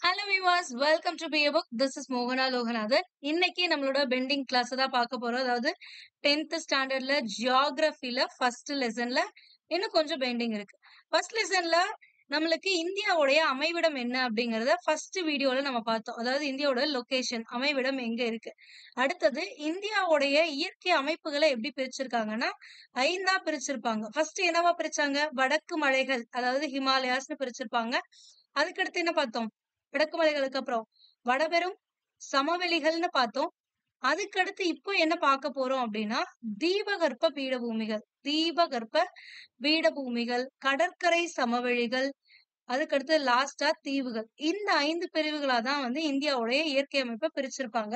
Hello விவாஸ், welcome to be a book. This is மோகனா லோகநாதன். இன்னைக்கு நம்மளோட பெண்டிங் கிளாஸ் தான் பார்க்க போறோம். அதாவது 10th ஸ்டாண்டர்ட்ல ஜியாகிரபில ஃபர்ஸ்ட் லெசன்ல இன்னும் கொஞ்சம் பெண்டிங் இருக்கு. ஃபர்ஸ்ட் லெசன்ல நம்மளுக்கு இந்தியாவுடைய அமைவிடம் என்ன அப்படிங்கறத ஃபர்ஸ்ட் வீடியோல நம்ம பார்த்தோம். அதாவது இந்தியாவோட லொகேஷன், அமைவிடம் எங்க இருக்கு. அடுத்தது இந்தியாவுடைய இயற்கை அமைப்புகளை எப்படி பிரிச்சிருக்காங்கன்னா 5ஆ பிரிச்சிருப்பாங்க. ஃபர்ஸ்ட் என்னவா பிரிச்சாங்க? வடக்கு மலைகள், அதாவது ஹிமாலயாஸ்னு பிரிச்சிருப்பாங்க. அதுக்கடுத்து என்ன பார்த்தோம்? வடக்கு மலைகளுக்கு அப்புறம் வடபெரும் சமவெளிகள்னு பார்த்தோம். அதுக்கடுத்து இப்போ என்ன பார்க்க போறோம் அப்படின்னா தீபகற்ப பீடபூமிகள், தீபகற்ப பீடபூமிகள், கடற்கரை சமவெளிகள், அதுக்கடுத்து லாஸ்டா தீவுகள். இந்த 5 பிரிவுகளா தான் வந்து இந்தியாவுடைய இயற்கை அமைப்பை பிரிச்சிருப்பாங்க.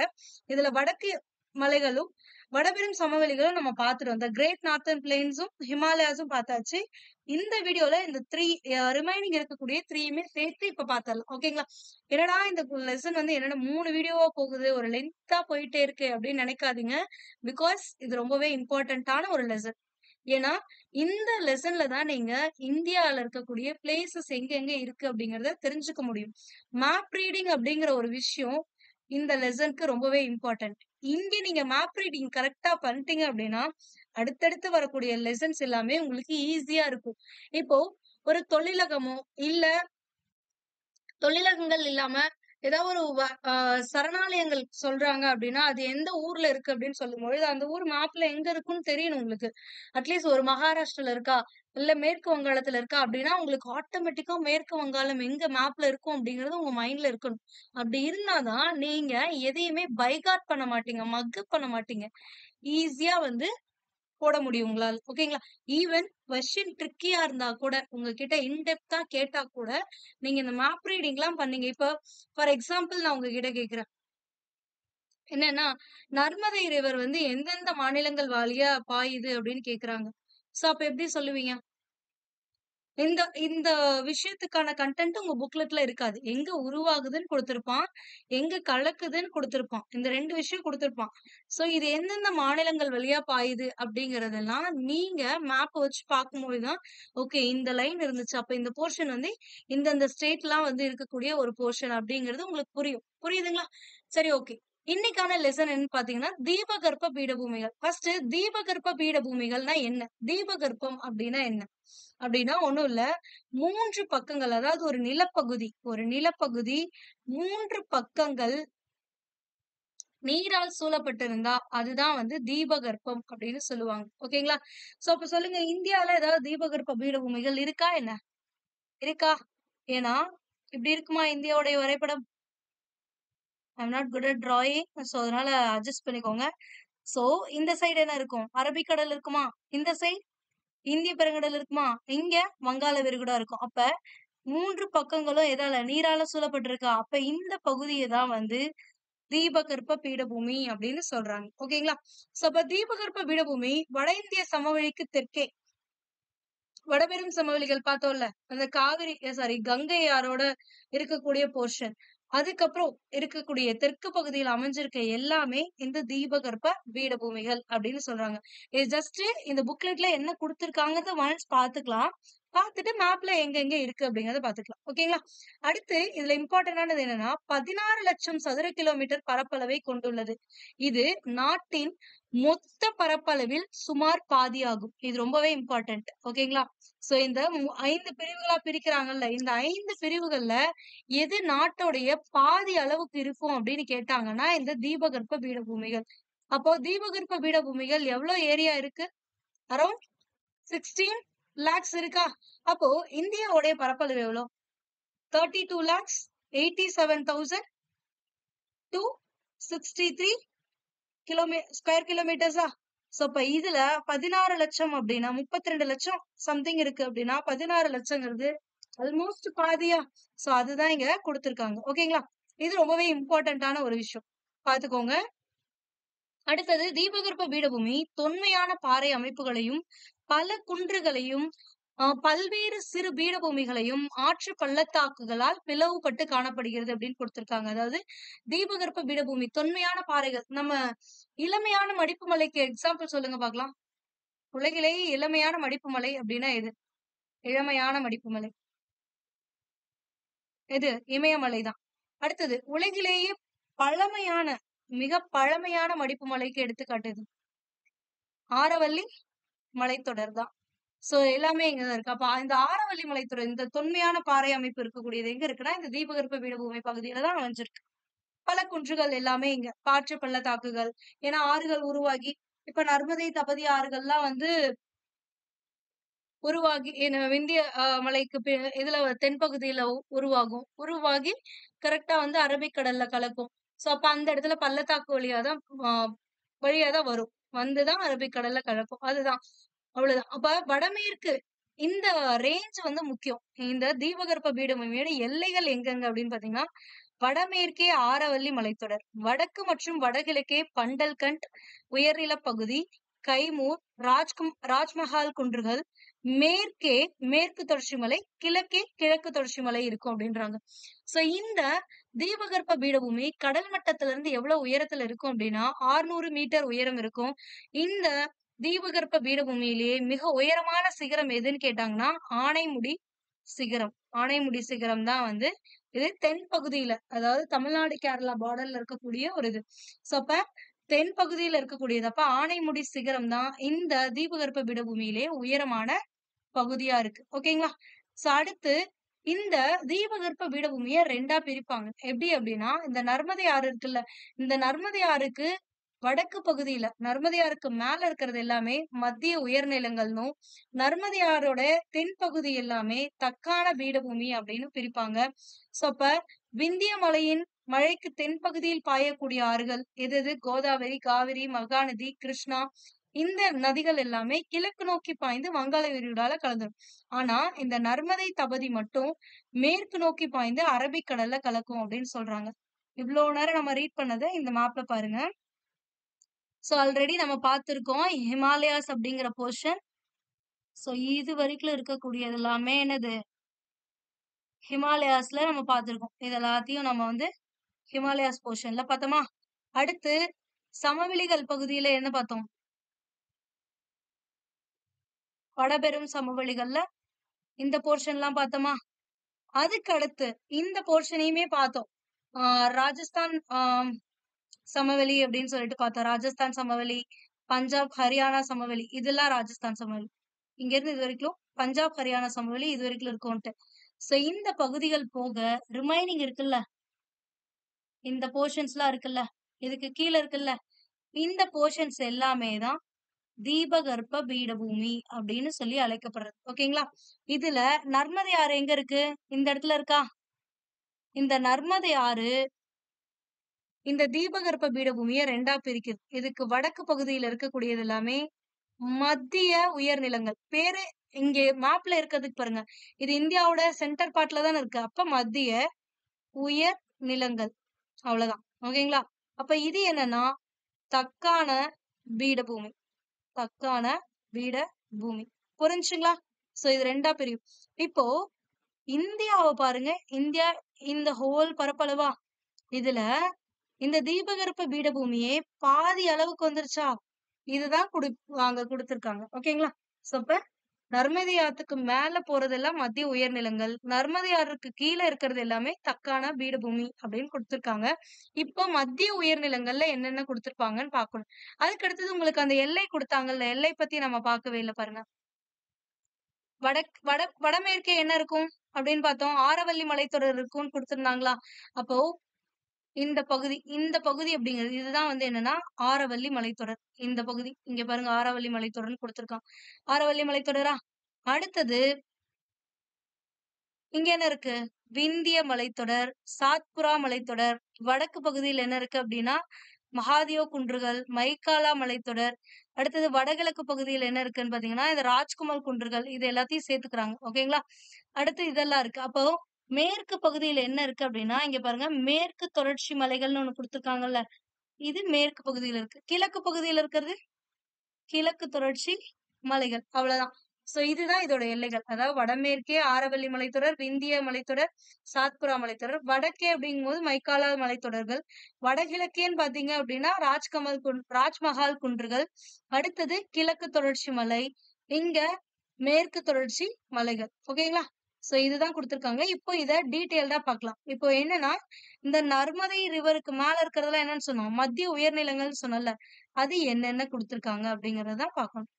இதுல வடக்கு மலைகளும் வடபெரும் சமவெளிகளும் நம்ம பார்த்துட்டோம். இந்த கிரேட் நார்த்தன் பிளெயின்ஸும் ஹிமாலயாஸும் பார்த்தாச்சு. இந்த வீடியோல இந்த ரிமைனிங் இருக்கக்கூடிய 3யுமே சேர்த்து இப்ப பார்த்தரலாம். ஓகேங்களா? என்னடா இந்த லெசன் வந்து என்னடா 3 வீடியோவா போகுது, ஒரு லென்த்தா போயிட்டே இருக்கு அப்படின்னு நினைக்காதீங்க. பிகாஸ் இது ரொம்பவே இம்பார்ட்டன்டான ஒரு லெசன். ஏன்னா இந்த லெசன்ல தான் நீங்க இந்தியால இருக்கக்கூடிய பிளேசஸ் எங்கெங்க இருக்கு அப்படிங்கறத தெரிஞ்சுக்க முடியும். மேப் ரீடிங் அப்படிங்கிற ஒரு விஷயம் இந்த லெசனுக்கு ரொம்பவே இம்பார்ட்டன்ட். இங்க நீங்க மேப் ரீடிங் கரெக்டா பண்ணிட்டீங்க அப்படின்னா அடுத்தடுத்து வரக்கூடிய லெசன்ஸ் எல்லாமே உங்களுக்கு ஈஸியா இருக்கும். இப்போ ஒரு தொழிலகமோ இல்ல தொழிலகங்கள் இல்லாம ஏதாவது ஒரு சரணாலயங்கள் சொல்றாங்க அப்படின்னா அது எந்த ஊர்ல இருக்கு அப்படின்னு சொல்லும்பொழுது அந்த ஊர் மேப்ல எங்க இருக்குன்னு தெரியணும் உங்களுக்கு. அட்லீஸ்ட் ஒரு மகாராஷ்டிரால இருக்கா இல்ல மேற்கு வங்காளத்துல இருக்கா அப்படின்னா உங்களுக்கு ஆட்டோமேட்டிக்கா மேற்கு வங்காளம் எங்க மேப்ல இருக்கும் அப்படிங்கறது உங்க மைண்ட்ல இருக்கணும். அப்படி இருந்தாதான் நீங்க எதையுமே பைகாட் பண்ண மாட்டீங்க, மக்கப் பண்ண மாட்டீங்க. ஈஸியா வந்து போட முடியும் உங்களால. ஓகேங்களா? ஈவன் கொஸ்டின் ட்ரிக்கியா இருந்தா கூட உங்ககிட்ட இன்டெப்தா கேட்டா கூட நீங்க இந்த மேப் ரீடிங் எல்லாம் பண்ணீங்க. இப்ப ஃபார் எக்ஸாம்பிள் நான் உங்ககிட்ட கேக்குறேன். என்னன்னா நர்மதை ரிவர் வந்து எந்தெந்த மாநிலங்கள் வழியா பாயுது அப்படின்னு கேக்குறாங்க. சோ அப்ப எப்படி சொல்லுவீங்க? இந்த இந்த விஷயத்துக்கான கன்டென்ட் உங்க புக்லெட்ல இருக்காது. எங்க உருவாகுதுன்னு குடுத்திருப்பான். எங்க கலக்குதுன்னு குடுத்திருப்பான். இந்த 2 விஷயம் குடுத்திருப்பான். சோ இது எந்தெந்த மாநிலங்கள் வழியா பாயுது அப்படிங்கறதெல்லாம் நீங்க மேப் வச்சு பார்க்கும்போது தான், ஓகே இந்த லைன் இருந்துச்சு. அப்ப இந்த போர்ஷன் வந்து இந்தந்த ஸ்டேட்லாம் வந்து இருக்கக்கூடிய ஒரு போர்ஷன் அப்படிங்கிறது உங்களுக்கு புரியும். புரியுதுங்களா? சரி, ஓகே. இன்னைக்கான லெசன் என்னன்னு பாத்தீங்கன்னா தீபகற்ப பீடபூமிகள். ஃபர்ஸ்ட் தீபகற்ப பீடபூமிகள்னா என்ன? தீபகற்பம் அப்படின்னா என்ன? அப்படின்னா ஒண்ணும் இல்ல. 3 பக்கங்கள், அதாவது ஒரு நிலப்பகுதி 3 பக்கங்கள் நீரால் சூழப்பட்டிருந்தா அதுதான் வந்து தீபகற்பம் அப்படின்னு சொல்லுவாங்க. ஓகேங்களா? சோ அப்ப சொல்லுங்க, இந்தியால ஏதாவது தீபகற்ப பீடபூமிகள் இருக்கா என்ன? இருக்கா? ஏன்னா இப்படி இருக்குமா இந்தியாவுடைய வரைபடம்? I am not good at drawing. So அதனால அட்ஜஸ்ட் பண்ணிக்கோங்க. சோ இந்த சைடு என்ன இருக்கும்? அரபிக்கடல் இருக்குமா? இந்த சைடு இந்திய பெருங்கடல் இருக்குமா? இங்க வங்காள விரிகுடா இருக்கும். அப்ப 3 பக்கங்களும் எதால? நீரால சூழப்பட்டிருக்கா? அப்ப இந்த பகுதிய தான் வந்து தீபகற்ப பீடபூமி அப்படின்னு சொல்றாங்க. ஓகேங்களா? சோ அப்ப தீபகற்ப பீடபூமி வட இந்திய சமவெளிக்கு தெற்கே வடபெரும் சமவெளிகள் பார்த்தோம்ல, அந்த காவிரி சாரி கங்கை ஆறோட இருக்கக்கூடிய போர்ஷன். அதுக்கப்புறம் இருக்கக்கூடிய தெற்கு பகுதியில் அமைஞ்சிருக்க எல்லாமே இந்த தீபகற்ப பீடபூமிகள் அப்படின்னு சொல்றாங்க. இது ஜஸ்ட் இந்த புக்லெட்ல என்ன குடுத்திருக்காங்கறத ஒன்ஸ் பாத்துக்கலாம். பார்த்துட்டு மேப்ல எங்கெங்க இருக்கு அப்படிங்கறத பாத்துக்கலாம். ஓகேங்களா? அடுத்து இதுல இம்பார்ட்டன்டானது என்னன்னா 16 லட்சம் சதுர கிலோமீட்டர் பரப்பளவை கொண்டுள்ளது. இது நாட்டின் மொத்த பரப்பளவில் சுமார் பாதியாகும். இது ரொம்பவே இம்பார்ட்டன்ட். ஓகேங்களா? சோ இந்த 5 பிரிவுகளா பிரிக்கிறாங்கல்ல, இந்த 5 பிரிவுகள்ல எது நாட்டோடைய பாதி அளவுக்கு இருக்கும் அப்படின்னு கேட்டாங்கன்னா இந்த தீபகற்ப பீடபூமிகள். அப்போ தீபகற்ப பீடபூமிகள் எவ்வளவு ஏரியா இருக்கு? அரௌண்ட் 16 lakhs இருக்கா? அப்போ இந்தியாவுடைய பரப்பளவு எவ்வளவு? 32,87,263 ஸ்கொயர் கிலோமீட்டர்ஸா? சோ அப்ப இதுல 16 லட்சம் அப்படின்னா 32 லட்சம் சம்திங் இருக்கு அப்படின்னா 16 லட்சங்கிறது ஆல்மோஸ்ட் பாதியா. சோ அதுதான் இங்க கொடுத்திருக்காங்க. ஓகேங்களா? இது ரொம்பவே இம்பார்ட்டன்டான ஒரு விஷயம். பாத்துக்கோங்க. அடுத்தது தீபகற்ப பீடபூமி தொன்மையான பாறை அமைப்புகளையும் பல குன்றுகளையும் பல்வேறு சிறு பீடபூமிகளையும் ஆற்று பள்ளத்தாக்குகளால் பிளவுபட்டு காணப்படுகிறது அப்படின்னு கொடுத்திருக்காங்க. அதாவது தீபகற்ப பீடபூமி தொன்மையான பாறைகள். நம்ம இளமையான மடிப்பு மலைக்கு எக்ஸாம்பிள் சொல்லுங்க பார்க்கலாம். உலகிலேயே இளமையான மடிப்பு மலை அப்படின்னா எது? இளமையான மடிப்பு மலை எது? இமயமலை தான். அடுத்தது உலகிலேயே பழமையான மிக பழமையான மடிப்பு மலைக்கு எடுத்துக்காட்டு இது ஆரவல்லி மலைத்தொடர் தான். சோ எல்லாமே இங்கதான் இருக்கு. அப்ப இந்த ஆரவல்லி மலைத்தொடர் இந்த தொன்மையான பாறை அமைப்பு இருக்கக்கூடியது எங்க இருக்குன்னா இந்த தீபகற்ப பீடபூமி பகுதியில தான் அமைஞ்சிருக்கு. பல குன்றுகள் எல்லாமே இங்க காற்று பள்ளத்தாக்குகள், ஏன்னா ஆறுகள் உருவாகி இப்ப நர்மதை தபதி ஆறுகள்லாம் வந்து உருவாகி விந்திய மலைக்கு இதுல தென்பகுதியில உருவாகும். உருவாகி கரெக்டா வந்து அரபிக்கடல்ல கலக்கும். சோ அப்ப அந்த இடத்துல பள்ளத்தாக்கு வழியாதான் வரும். வந்துதான் அரபிக்கடல்ல கலக்கும். அதுதான் அவ்வளவுதான். அப்ப வடமேற்கு இந்த ரேஞ்ச் வந்து முக்கியம். இந்த தீபகற்ப பீடபூமியோட எல்லைகள் எங்கெங்க அப்படின்னு பாத்தீங்கன்னா வடமேற்கே ஆரவல்லி மலைத்தொடர், வடக்கு மற்றும் வடகிழக்கே பண்டல்கண்ட் உயர்நிலப் பகுதி, கைமூர், ராஜ்மஹால் குன்றுகள், மேற்கே மேற்கு தொடர்ச்சி மலை, கிழக்கே கிழக்கு தொடர்ச்சி மலை இருக்கும் அப்படின்றாங்க. சோ இந்த தீபகற்ப பீடபூமி கடல் மட்டத்துல இருந்து எவ்வளவு உயரத்துல இருக்கும் அப்படின்னா 600 மீட்டர் உயரம் இருக்கும். இந்த தீபகற்ப பீடபூமியிலேயே மிக உயரமான சிகரம் எதுன்னு கேட்டாங்கன்னா ஆனைமுடி சிகரம். ஆனைமுடி சிகரம் தான் வந்து இது தென் பகுதியில, அதாவது தமிழ்நாடு கேரளா பார்டர்ல இருக்கக்கூடிய ஒரு இது. சோ அப்ப தென் பகுதியில இருக்கக்கூடியது. அப்ப ஆனைமுடி சிகரம் தான் இந்த தீபகற்ப பீடபூமியிலே உயரமான பகுதியா இருக்கு. ஓகேங்களா? சோ அடுத்து இந்த தீபகற்ப பீடபூமியை 2ஆ பிரிப்பாங்க. எப்படி அப்படின்னா இந்த நர்மதை ஆறு இருக்குல்ல, இந்த நர்மதை ஆறுக்கு வடக்கு பகுதியில நர்மதை ஆறுக்கு மேல இருக்கிறது எல்லாமே மத்திய உயர்நிலங்கள்னும், நர்மதை ஆறோட தென்பகுதி எல்லாமே தக்கான பீடபூமி அப்படின்னு பிரிப்பாங்க. சோ அப்ப விந்திய மலையின் மழைக்கு தென்பகுதியில் பாயக்கூடிய ஆறுகள் எது? கோதாவரி, காவிரி, மகாநதி, கிருஷ்ணா. இந்த நதிகள் எல்லாமே கிழக்கு நோக்கி பாய்ந்து வங்காள விரிகுடால கலந்துரும். ஆனா இந்த நர்மதை தபதி மட்டும் மேற்கு நோக்கி பாய்ந்து அரபிக்கடல்ல கலக்கும் அப்படின்னு சொல்றாங்க. இவ்வளவு நேரம் நம்ம ரீட் பண்ணதை இந்த மேப்ல பாருங்க. சோ ஆல்ரெடி நம்ம பார்த்திருக்கோம் ஹிமாலயாஸ் அப்படிங்கிற போர்ஷன். சோ இது வரைக்கும் இருக்கக்கூடியது எல்லாமே என்னது? ஹிமாலயாஸ்ல நம்ம பார்த்திருக்கோம். இது எல்லாத்தையும் நம்ம வந்து ஹிமாலயாஸ் போர்ஷன்ல பார்த்தோமா? அடுத்து சமவெளிகள் பகுதியில என்ன பார்த்தோம்? வடபெரும் சமவெளிகள்ல இந்த போர்ஷன் எல்லாம் பார்த்தோமா? அதுக்கு அடுத்து இந்த போர்ஷனையுமே பார்த்தோம். ராஜஸ்தான் சமவெளி அப்படின்னு சொல்லிட்டு பார்த்தோம். ராஜஸ்தான் சமவெளி, பஞ்சாப், ஹரியானா சமவெளி, இதெல்லாம் ராஜஸ்தான் சமவெளி. இங்க இருந்து இது வரைக்கும் பஞ்சாப், ஹரியானா சமவெளி இது வரைக்கும் இருக்கும்ட்டு. சோ இந்த பகுதிகள் போக ரிமைனிங் இருக்குல்ல, இந்த போர்ஷன்ஸ் எல்லாம் இருக்குல்ல, இதுக்கு கீழே இருக்குல்ல, இந்த போர்ஷன்ஸ் எல்லாமே தான் தீபகற்ப பீடபூமி அப்படின்னு சொல்லி அழைக்கப்படுறது. ஓகேங்களா? இதுல நர்மதை ஆறு எங்க இருக்கு? இந்த இடத்துல இருக்கா? இந்த நர்மதை ஆறு இந்த தீபகற்ப பீடபூமியை 2ஆ பிரிக்குது. இதுக்கு வடக்கு பகுதியில இருக்கக்கூடியது எல்லாமே மத்திய உயர்நிலங்கள். பேரு இங்க மேப்ல இருக்கிறதுக்கு பாருங்க. இது இந்தியாவோட சென்டர் பார்ட்ல தானே இருக்கு. அப்ப மத்திய உயர் நிலங்கள். அவ்வளவுதான். ஓகேங்களா? அப்ப இது என்னன்னா தக்கான பீடபூமி. தக்கான பீடபூமி. புரிஞ்சுங்களா? சோ இது 2ஆ பிரியும். இப்போ இந்தியாவை பாருங்க. இந்தியா இந்த ஹோல் பரப்பளவா இதுல இந்த தீபகற்ப பீடபூமியே பாதி அளவுக்கு வந்துருச்சா? இதுதான் அங்க கொடுத்திருக்காங்க. ஓகேங்களா? சோ அப்ப நர்மதை ஆத்துக்கு மேல போறதெல்லாம் மத்திய உயர்நிலங்கள், நர்மதை ஆறுக்கு கீழே இருக்கிறது எல்லாமே தக்கான பீடபூமி அப்படின்னு கொடுத்திருக்காங்க. இப்போ மத்திய உயர்நிலங்கள்ல என்னென்ன கொடுத்திருப்பாங்கன்னு பார்க்கணும். அதுக்கு அடுத்தது உங்களுக்கு அந்த எல்லை கொடுத்தாங்கல்ல, எல்லை பத்தி நம்ம பார்க்கவே இல்லை பாருங்க. வடமேற்கே என்ன இருக்கும் அப்படின்னு பார்த்தோம். ஆரவல்லி மலைத்தொடர் இருக்கும்னு கொடுத்திருந்தாங்களா? அப்போ இந்த பகுதி அப்படிங்கிறது இதுதான் வந்து என்னன்னா ஆரவல்லி மலைத்தொடர். இந்த பகுதி இங்க பாருங்க ஆரவல்லி மலைத்தொடர்னு கொடுத்திருக்கான். ஆரவல்லி மலைத்தொடரா? அடுத்தது இங்க என்ன இருக்கு? விந்திய மலைத்தொடர், சாத்புரா மலைத்தொடர். வடக்கு பகுதியில் என்ன இருக்கு அப்படின்னா மகாதேவ் குன்றுகள், மைக்காலா மலைத்தொடர். அடுத்தது வடகிழக்கு பகுதியில் என்ன இருக்குன்னு பாத்தீங்கன்னா இந்த ராஜ்குமார் குன்றுகள். இது எல்லாத்தையும் சேர்த்துக்கிறாங்க. ஓகேங்களா? அடுத்து இதெல்லாம் இருக்கு. அப்போ மேற்கு பகுதியில என்ன இருக்கு அப்படின்னா இங்க பாருங்க மேற்கு தொடர்ச்சி மலைகள்னு ஒண்ணு கொடுத்திருக்காங்கல்ல, இது மேற்கு பகுதியில இருக்கு. கிழக்கு பகுதியில இருக்கிறது கிழக்கு தொடர்ச்சி மலைகள். அவ்வளவுதான். சோ இதுதான் இதோட எல்லைகள். அதாவது வடமேற்கே ஆரவல்லி மலைத்தொடர், விந்திய மலைத்தொடர், சாத்புரா மலைத்தொடர். வடக்கே அப்படிங்கும்போது மைக்காலா மலைத்தொடர்கள். வடகிழக்கேன்னு பாத்தீங்க அப்படின்னா ராஜ்மஹால் குன்றுகள். அடுத்தது கிழக்கு தொடர்ச்சி மலை. இங்க மேற்கு தொடர்ச்சி மலைகள். ஓகேங்களா? சோ இதுதான் குடுத்திருக்காங்க. இப்போ இத டீட்டெயில்டா பார்க்கலாம். இப்போ என்னன்னா, இந்த நர்மதை ரிவருக்கு மேல இருக்கிறதெல்லாம் என்னன்னு சொன்னோம்? மத்திய உயர்நிலங்கள்னு சொன்னோம்ல. அது என்னென்ன குடுத்திருக்காங்க அப்படிங்கிறத தான் பார்க்கணும்.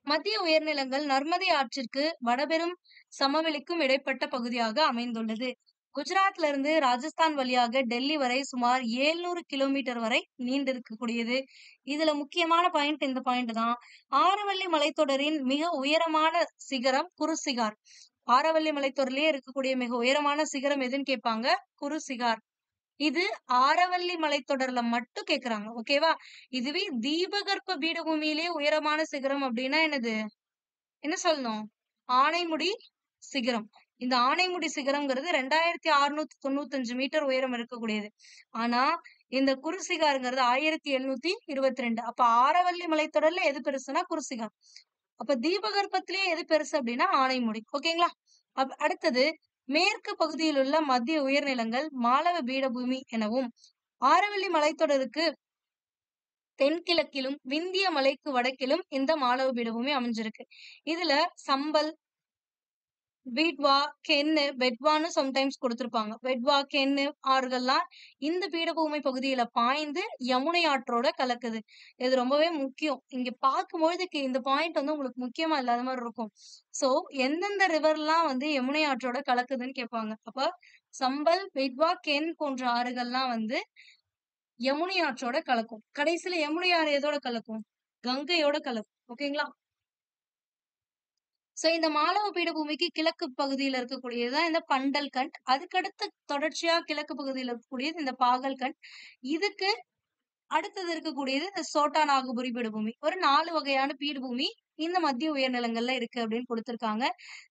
மத்திய உயர்நிலங்கள் நர்மதை ஆற்றிற்கு வடபெரும் சமவெளிக்கும் இடைப்பட்ட பகுதியாக அமைந்துள்ளது. குஜராத்ல இருந்து ராஜஸ்தான் வழியாக டெல்லி வரை சுமார் 700 கிலோமீட்டர் வரை நீண்டிருக்கக்கூடியது. இதுல முக்கியமான பாயிண்ட் இந்த பாயிண்ட் தான். ஆரவல்லி மலைத்தொடரின் மிக உயரமான சிகரம் குருசிகார். ஆரவல்லி மலைத்தொடரிலேயே இருக்கக்கூடிய மிக உயரமான சிகரம் எதுன்னு கேட்பாங்க? குருசிகார். இது ஆரவல்லி மலைத்தொடர்ல மட்டும் கேக்குறாங்க. ஓகேவா? இதுவே தீபகற்ப பீடபூமியிலே உயரமான சிகரம் அப்படின்னா என்னது? என்ன சொல்லணும்? ஆனைமுடி சிகரம். இந்த ஆனைமுடி சிகரம்ங்கிறது 2695 மீட்டர் உயரம் இருக்கக்கூடியது. ஆனா, இந்த குருசிகார்ங்கிறது 1722. அப்ப ஆரவல்லி மலைத்தொடர்ல எது பெருசுன்னா குருசிகார். அப்ப தீபகற்பத்திலேயே எது பெருசு அப்படின்னா ஆனைமுடி. ஓகேங்களா? அடுத்தது மேற்கு பகுதியில் உள்ள மத்திய உயர்நிலங்கள் மாளவ பீடபூமி எனவும், ஆரவல்லி மலைத்தொடருக்கு தென்கிழக்கிலும், விந்திய மலைக்கு வடக்கிலும் இந்த மாளவ பீடபூமி அமைஞ்சிருக்கு. இதுல சம்பல், பீட்வா, கென்னு, பெட்வான்னு சம்டைம்ஸ் குடுத்திருப்பாங்க. பெட்வா, கென்னு ஆறுகள்லாம் இந்த பீடபூமி பகுதியில பாய்ந்து யமுனை ஆற்றோட கலக்குது. இது ரொம்பவே முக்கியம். இங்க பார்க்கும்பொழுது இந்த பாயிண்ட் வந்து உங்களுக்கு முக்கியமா இல்லாத மாரி இருக்கும். சோ, எந்தெந்த ரிவர்லாம் வந்து யமுனை ஆற்றோட கலக்குதுன்னு கேட்பாங்க. அப்ப சம்பல், பெட்வா, கென் போன்ற ஆறுகள்லாம் வந்து யமுனை ஆற்றோட கலக்கும். கடைசியில யமுனை ஆறு எதோட கலக்கும்? கங்கையோட கலக்கும். ஓகேங்களா? சோ இந்த மாளவ பீடபூமிக்கு கிழக்கு பகுதியில இருக்கக்கூடியதுதான் இந்த பண்டல்கண்ட். அதுக்கடுத்து தொடர்ச்சியா கிழக்கு பகுதியில இருக்கக்கூடியது இந்த பாகல்கண்ட். இதுக்கு அடுத்தது இருக்கக்கூடியது இந்த சோட்டா நாகபுரி பீடபூமி. ஒரு 4 வகையான பீடபூமி இந்த மத்திய உயர்நிலங்கள்ல இருக்கு அப்படின்னு கொடுத்திருக்காங்க.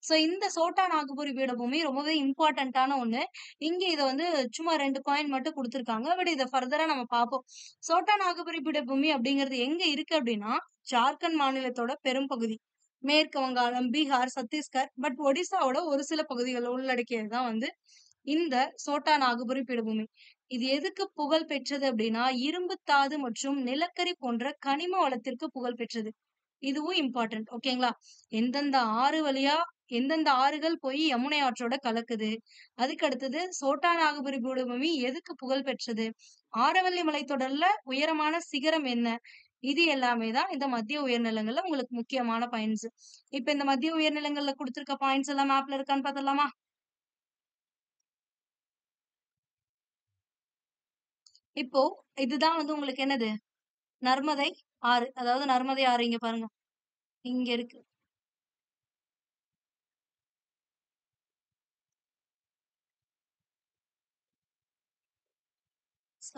சோ இந்த சோட்டா நாகபுரி பீடபூமி ரொம்பவே இம்பார்ட்டன்டான ஒண்ணு. இங்க இத வந்து சும்மா 2 பாயிண்ட் மட்டும் குடுத்திருக்காங்க. பட் இத ஃபர்தரா நம்ம பார்ப்போம். சோட்டா நாகபுரி பீடபூமி அப்படிங்கிறது எங்க இருக்கு அப்படின்னா, ஜார்க்கண்ட் மாநிலத்தோட பெரும் பகுதி. மேற்கு வங்காளம், பீகார், சத்தீஸ்கர், பட் ஒடிசாவோட ஒரு சில பகுதிகளை உள்ளடக்கியது தான் வந்து இந்த சோட்டா நாகபுரி பீடபூமி. இது எதுக்கு புகழ் பெற்றது அப்படின்னா, இரும்புத்தாது மற்றும் நிலக்கரி போன்ற கனிம வளத்திற்கு புகழ் பெற்றது. இதுவும் இம்பார்ட்டன்ட். ஓகேங்களா? எந்தெந்த ஆறு வழியா எந்தெந்த ஆறுகள் போய் யமுனை ஆற்றோட கலக்குது. அதுக்கு அடுத்தது சோட்டா நாகபுரி பீடபூமி எதுக்கு புகழ் பெற்றது? ஆரவல்லி மலைத்தொடர்ல உயரமான சிகரம் என்ன? இது எல்லாமே தான் இந்த மத்திய உயர்நிலங்கள்ல உங்களுக்கு முக்கியமான பாயிண்ட்ஸ். இப்ப இந்த மத்திய உயர்நிலங்கள்ல குடுத்திருக்க பாயிண்ட்ஸ் எல்லாம் மேப்ல இருக்கான்னு பாத்துடலாமா? இப்போ இதுதான் வந்து உங்களுக்கு என்னது? நர்மதை ஆறு. அதாவது நர்மதை ஆறு இங்க பாருங்க. இங்க இருக்கு.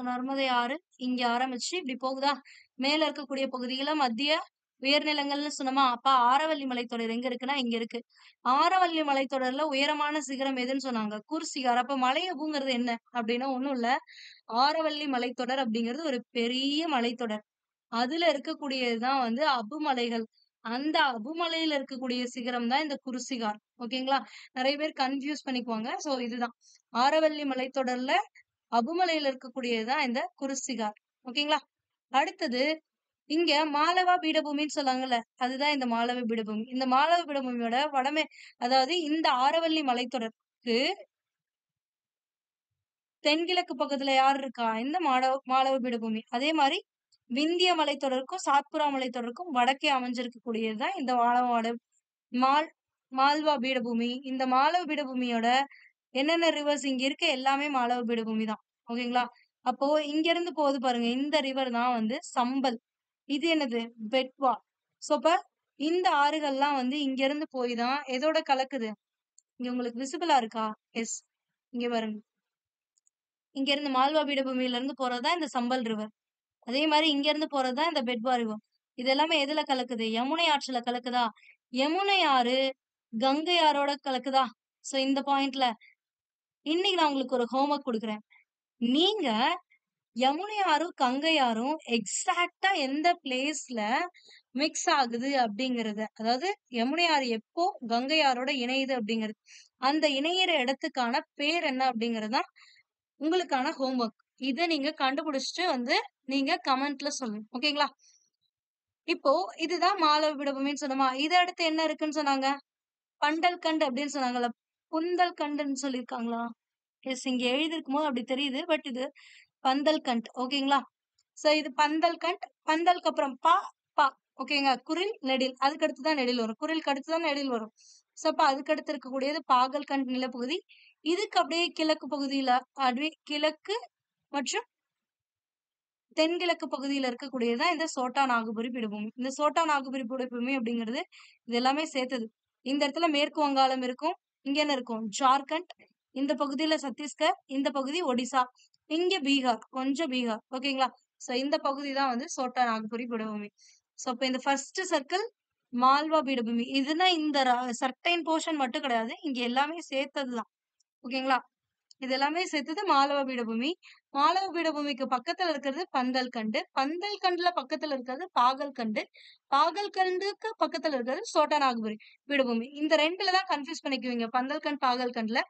நர்மதை ஆறு இங்க ஆரம்பிச்சு இப்படி போகுதா? மேல இருக்கக்கூடிய பகுதிகள மத்திய உயர்நிலங்கள்னு சொன்னோமா? அப்ப ஆரவல்லி மலைத்தொடர் எங்க இருக்குன்னா, இங்க இருக்கு. ஆரவல்லி மலைத்தொடர்ல உயரமான சிகரம் எதுன்னு சொன்னாங்க? குர்சிகார். அப்ப மலையபுங்கிறது என்ன? அப்படின்னா ஒண்ணும் இல்ல. ஆரவல்லி மலைத்தொடர் அப்படிங்கிறது ஒரு பெரிய மலைத்தொடர். அதுல இருக்கக்கூடியது தான் வந்து அபுமலைகள். அந்த அபுமலையில இருக்கக்கூடிய சிகரம் தான் இந்த குருசிகார். ஓகேங்களா? நெறைய பேர் கன்ஃப்யூஸ் பண்ணிக்குவாங்க. சோ இதுதான். ஆரவல்லி மலைத்தொடர்ல அபுமலையில இருக்கக்கூடியது தான் இந்த குருசிகார். ஓகேங்களா? அடுத்தது இங்க மாலவா பீடபூமின்னு சொன்னாங்கல்ல. அதுதான் இந்த மாலவ பீடபூமி. இந்த மாலவ பீடபூமியோட அதாவது இந்த ஆரவல்லி மலைத்தொடருக்கு தென்கிழக்கு பக்கத்துல யார் இருக்கா? இந்த மாலவ பீடபூமி. அதே மாரி விந்திய மலைத்தொடருக்கும், சாத்புரா மலைத்தொடருக்கும் வடக்கே அமைஞ்சிருக்கக்கூடியது தான் இந்த மால் மால்வா பீடபூமி. இந்த மாலவ பீடபூமியோட என்னென்ன ரிவர்ஸ் இங்க இருக்க எல்லாமே மாலவ பீடபூமி தான். ஓகேங்களா? அப்போ இங்க இருந்து போகுது பாருங்க. இந்த ரிவர் தான் வந்து சம்பல். இது என்னது? பெட்வா. சோ அப்ப இந்த ஆறுகள்லாம் வந்து இங்க இருந்து போய் தான் எதோட கலக்குது? இங்க உங்களுக்கு விசிபிளா இருக்கா? எஸ். இங்க பாருங்க. இங்க இருந்து மால்வா பீடபூமியில இருந்து போறதுதான் இந்த சம்பல் ரிவர். அதே மாரி இங்க இருந்து போறதுதான் இந்த பெட்வா ரிவர். இது எல்லாமே எதுல கலக்குது? யமுனை ஆற்றுல கலக்குதா? யமுனை ஆறு கங்கை ஆறோட கலக்குதா? சோ இந்த பாயிண்ட்ல இன்னைக்கு நான் உங்களுக்கு ஒரு ஹோம்வொர்க் குடுக்குறேன். நீங்க யமுனை ஆறும், கங்கை ஆறும் எக்ஸாக்ட்டா எந்த பிளேஸ்ல மிக்ஸ் ஆகுது அப்படிங்கிறத, அதாவது யமுனை ஆறு எப்போ கங்கை ஆறோட இணையுது அப்படிங்கிறது. அந்த இணையிற இடத்துக்கான பேர் என்ன அப்படிங்கிறது தான் உங்களுக்கான ஹோம்வொர்க். இத நீங்க கண்டுபிடிச்சுட்டு வந்து நீங்க கமெண்ட்ல சொல்லணும். ஓகேங்களா? இப்போ இதுதான் மாலவ பீடபூமின்னு சொன்னோமா? இத அடுத்து என்ன இருக்குன்னு சொன்னாங்க? பண்டல் கண்டு அப்படின்னு சொன்னாங்கல்ல, புந்தல் கண்டுன்னு சொல்லியிருக்காங்களா? எஸ், இங்க எழுதியிருக்கும் போது அப்படி தெரியுது. பட் இது பந்தல் கண்ட். ஓகேங்களா? சோ இது பந்தல் கண்ட். பந்தலுக்கு அப்புறம் பா, பா. ஓகேங்க. குரில் நெடில், அதுக்கு அடுத்து தான் நெடில் வரும். குரிலுக்கு அடுத்து தான் நெடில் வரும். சோ அப்ப அதுக்கு அடுத்து இருக்கக்கூடியது பாகல் கண்ட் நிலப்பகுதி. இதுக்கு அப்படியே கிழக்கு பகுதியில, அப்படியே கிழக்கு மற்றும் தென்கிழக்கு பகுதியில இருக்கக்கூடியதுதான் இந்த சோட்டா நாகபுரி பீடபூமி. இந்த சோட்டா நாகபுரி பீடபூமி அப்படிங்கிறது இது எல்லாமே சேர்த்தது. இந்த இடத்துல மேற்கு வங்காளம் இருக்கும். இங்க என்ன இருக்கும்? ஜார்க்கண்ட். இந்த பகுதியில சத்தீஸ்கர், இந்த பகுதி ஒடிசா, இங்க பீகார், கொஞ்சம் பீகார். ஓகேங்களா? சோ இந்த பகுதி தான் வந்து சோட்டா நாகபுரி பீடபூமி. சோ இப்ப இந்த ஃபர்ஸ்ட் சர்க்கிள் மால்வா பீடபூமி. இதுனா இந்த சர்டைன் போர்ஷன் மட்டும் கிடையாது, இங்க எல்லாமே சேர்த்ததுதான். ஓகேங்களா? இது எல்லாமே சேர்த்தது மாலவ பீடபூமி. மாலவ பீடபூமிக்கு பக்கத்துல இருக்கிறது பந்தல் கண்டு. பந்தல் கண்டுல பக்கத்துல இருக்கிறது பாகல் கண்டு. பாகல் கண்டுக்கு பக்கத்துல இருக்கிறது சோட்டா நாகபுரி பீடபூமி. இந்த ரெண்டுல தான் கன்ஃபியூஸ் பண்ணிக்குவீங்க, பந்தல் கண்ட் பாகல் கண்டுல.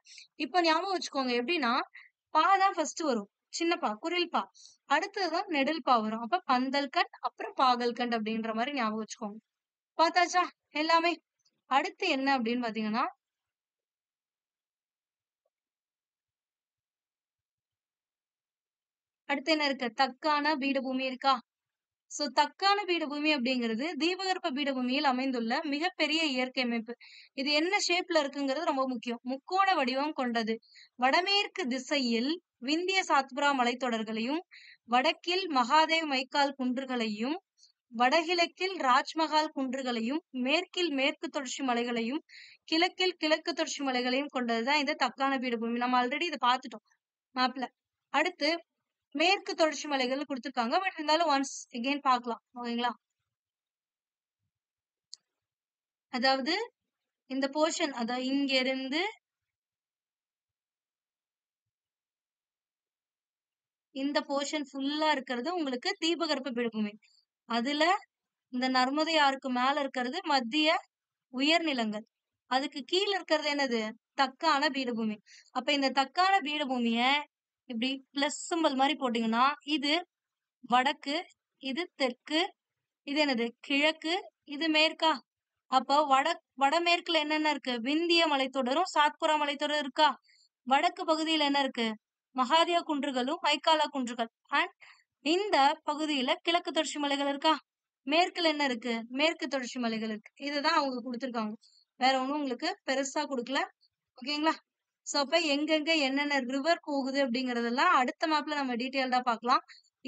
இப்ப ஞாபகம் வச்சுக்கோங்க, எப்படின்னா பா தான் ஃபர்ஸ்ட் வரும், சின்ன பா, குரில் பா. அடுத்ததுதான் நெடில் பா வரும். அப்ப பந்தல் கண்ட் அப்புறம் பாகல் கண்ட் அப்படின்ற மாதிரி ஞாபகம் வச்சுக்கோங்க. பார்த்தாச்சா எல்லாமே? அடுத்து என்ன அப்படின்னு பாத்தீங்கன்னா, அடுத்து என்ன இருக்கு? தக்கான பீடபூமி இருக்கா? சோ தக்கான பீடபூமி அப்படிங்கிறது தீபகற்ப பீடபூமியில் அமைந்துள்ள மிகப்பெரிய இயற்கை அமைப்பு. இது என்ன ஷேப்ல இருக்குங்கிறது ரொம்ப முக்கியம். முக்கோண வடிவம் கொண்டது. வடமேற்கு திசையில் விந்திய சாத்புரா மலைத்தொடர்களையும், வடக்கில் மகாதேவ் மைக்கால் குன்றுகளையும், வடகிழக்கில் ராஜ்மஹால் குன்றுகளையும், மேற்கில் மேற்கு தொடர்ச்சி மலைகளையும், கிழக்கில் கிழக்கு தொடர்ச்சி மலைகளையும் கொண்டதுதான் இந்த தக்கான பீடபூமி. நம்ம ஆல்ரெடி இதை பார்த்துட்டோம் மேப்ல. அடுத்து மேற்கு தொடர்ச்சி மலைகள் கொடுத்திருக்காங்க. பட் இருந்தாலும் ஒன்ஸ் அகெயின் பார்க்கலாம். ஓகேங்களா? அதாவது இந்த போர்ஷன், அதாவது இங்க இருந்து இந்த போர்ஷன் ஃபுல்லா இருக்கிறது உங்களுக்கு தீபகற்ப பீடபூமி. அதுல இந்த நர்மதை ஆறுக்கு மேல இருக்கிறது மத்திய உயர்நிலங்கள். அதுக்கு கீழ இருக்கிறது என்னது? தக்கான பீடபூமி. அப்ப இந்த தக்கான பீடபூமிய இப்படி பிளஸ் சிம்பல் மாதிரி போட்டீங்கன்னா, இது வடக்கு, இது தெற்கு, இது என்னது? கிழக்கு, இது மேற்கா? அப்போ வடமேற்குல என்னென்ன இருக்கு? விந்திய மலைத்தொடரும் சாத்புரா மலைத்தொடரும் இருக்கா? வடக்கு பகுதியில என்ன இருக்கு? மகாதியா குன்றுகளும் மைக்காலா குன்றுகள். அண்ட் இந்த பகுதியில கிழக்கு தொடர்ச்சி மலைகள் இருக்கா? மேற்குல என்ன இருக்கு? மேற்கு தொடர்ச்சி மலைகள் இருக்கு. இதுதான் அவங்க கொடுத்திருக்காங்க. வேற ஒண்ணும் உங்களுக்கு பெருசா கொடுக்கல. ஓகேங்களா? சோ அப்ப எங்கெங்க என்னென்ன ரிவர் போகுது அப்படிங்கறதெல்லாம் அடுத்த மேப்ல நம்ம டீட்டெயில்டா பார்க்கலாம்.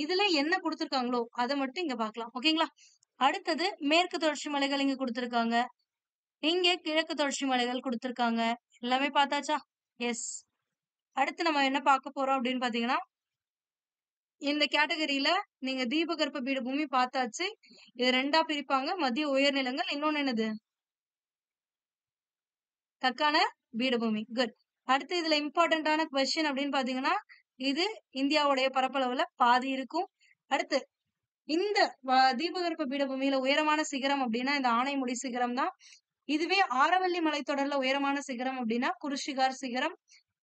இதுல என்ன கொடுத்திருக்காங்களோ அதை மட்டும் இங்க பார்க்கலாம். ஓகேங்களா? அடுத்தது மேற்கு தொடர்ச்சி மலைகள் இங்க கொடுத்திருக்காங்க. இங்க கிழக்கு தொடர்ச்சி மலைகள் கொடுத்திருக்காங்க. எல்லாமே பார்த்தாச்சா? எஸ். அடுத்து நம்ம என்ன பார்க்க போறோம் அப்படின்னு பாத்தீங்கன்னா, இந்த கேட்டகரியில நீங்க தீபகற்ப பீடபூமி பார்த்தாச்சு. இது ரெண்டா பிரிப்பாங்க. மத்திய உயர்நிலங்கள், இன்னொன்னு என்னது? தக்கான பீடபூமி. குட். அடுத்து இதுல இம்பார்ட்டன்டான கொஸ்டின் அப்படின்னு பாத்தீங்கன்னா, இது இந்தியாவுடைய பரப்பளவுல பாதி இருக்கும். அடுத்து இந்த தீபகற்ப பீடபூமியில உயரமான சிகரம் அப்படின்னா இந்த ஆனைமுடி சிகரம் தான். இதுவே ஆரவல்லி மலைத்தொடர்ல உயரமான சிகரம் அப்படின்னா குருஷிகார் சிகரம்.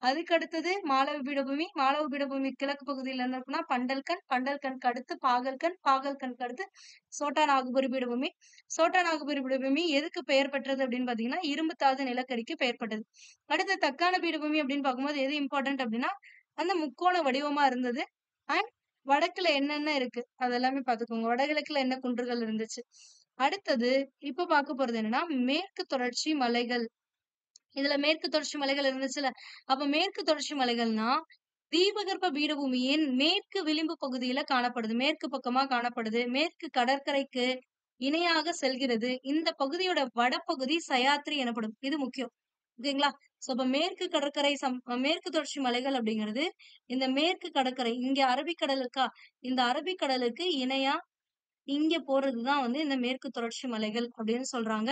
அதுக்கு அடுத்தது மாலவ பீடபூமி. மாலவ பீடபூமி கிழக்கு பகுதியில என்ன இருக்குன்னா பண்டல்கண்ட். பண்டல்கண்ட்க்கு அடுத்து பாகல்கண்ட். பாகல்கண்ட்க்கு அடுத்து சோட்டா நாகபுரி பீடபூமி. சோட்டா நாகபுரி பீடபூமி எதுக்கு பெயர் பெற்றது அப்படின்னு பாத்தீங்கன்னா இரும்புத்தாது நிலக்கரிக்கு பெயர் பெற்றது. அடுத்து தக்கான பீடபூமி அப்படின்னு பார்க்கும்போது எது இம்பார்ட்டன்ட் அப்படின்னா அந்த முக்கோண வடிவமா இருந்தது. அண்ட் வடக்குல என்னென்ன இருக்கு அதெல்லாமே பாத்துக்கோங்க. வடகிழக்குல என்ன குன்றுகள் இருந்துச்சு. அடுத்தது இப்ப பார்க்க போறது என்னன்னா மேற்கு தொடர்ச்சி மலைகள். இதுல மேற்கு தொடர்ச்சி மலைகள் இருந்துச்சுல, அப்ப மேற்கு தொடர்ச்சி மலைகள்னா தீபகற்ப பீடபூமியின் மேற்கு விளிம்பு பகுதியில காணப்படுது. மேற்கு பக்கமா காணப்படுது. மேற்கு கடற்கரைக்கு இணையாக செல்கிறது. இந்த பகுதியோட வடபகுதி சயாத்ரி எனப்படும். இது முக்கியம். ஓகேங்களா? சோ அப்ப மேற்கு கடற்கரை மேற்கு தொடர்ச்சி மலைகள் அப்படிங்கிறது இந்த மேற்கு கடற்கரை, இங்க அரபிக்கடல் இருக்கா? இந்த அரபிக்கடலுக்கு இணையா இங்க போறதுதான் வந்து இந்த மேற்கு தொடர்ச்சி மலைகள் அப்படின்னு சொல்றாங்க.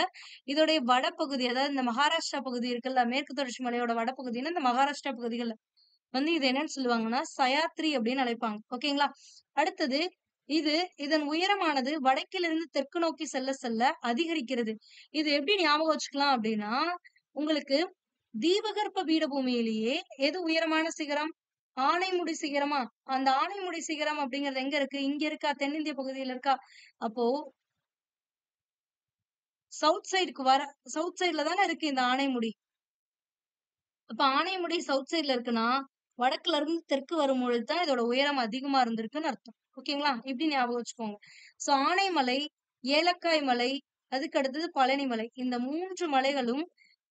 இதோடைய வடபகுதி, அதாவது இந்த மகாராஷ்டிரா பகுதி இருக்குல்ல, மேற்கு தொடர்ச்சி மலையோட வடபகுதின்னா இந்த மகாராஷ்டிரா பகுதிகள்ல வந்து இது என்னன்னு சொல்லுவாங்கன்னா சயாத்ரி அப்படின்னு அழைப்பாங்க. ஓகேங்களா? அடுத்தது இது இதன் உயரமானது வடக்கிலிருந்து தெற்கு நோக்கி செல்ல செல்ல அதிகரிக்கிறது. இது எப்படி ஞாபகம் வச்சுக்கலாம் அப்படின்னா, உங்களுக்கு தீபகற்ப பீடபூமியிலேயே எது உயரமான சிகரம்? ஆனைமுடி சிகரமா? அந்த ஆனைமுடி சிகரம் அப்படிங்கிறது எங்க இருக்கு? இங்க இருக்கா? தென்னிந்திய பகுதியில இருக்கா? அப்போ சவுத் சைடுக்கு சவுத் சைடுல தானே இருக்கு இந்த ஆனைமுடி. அப்ப ஆனைமுடி சவுத் சைடுல இருக்குன்னா, வடக்குல இருந்து தெற்கு வரும்பொழுது தான் இதோட உயரம் அதிகமா இருந்திருக்குன்னு அர்த்தம். ஓகேங்களா? இப்படி ஞாபகம் வச்சுக்கோங்க. சோ ஆனைமலை, ஏலக்காய் மலை, அதுக்கு அடுத்தது பழனி மலை. இந்த 3 மலைகளும்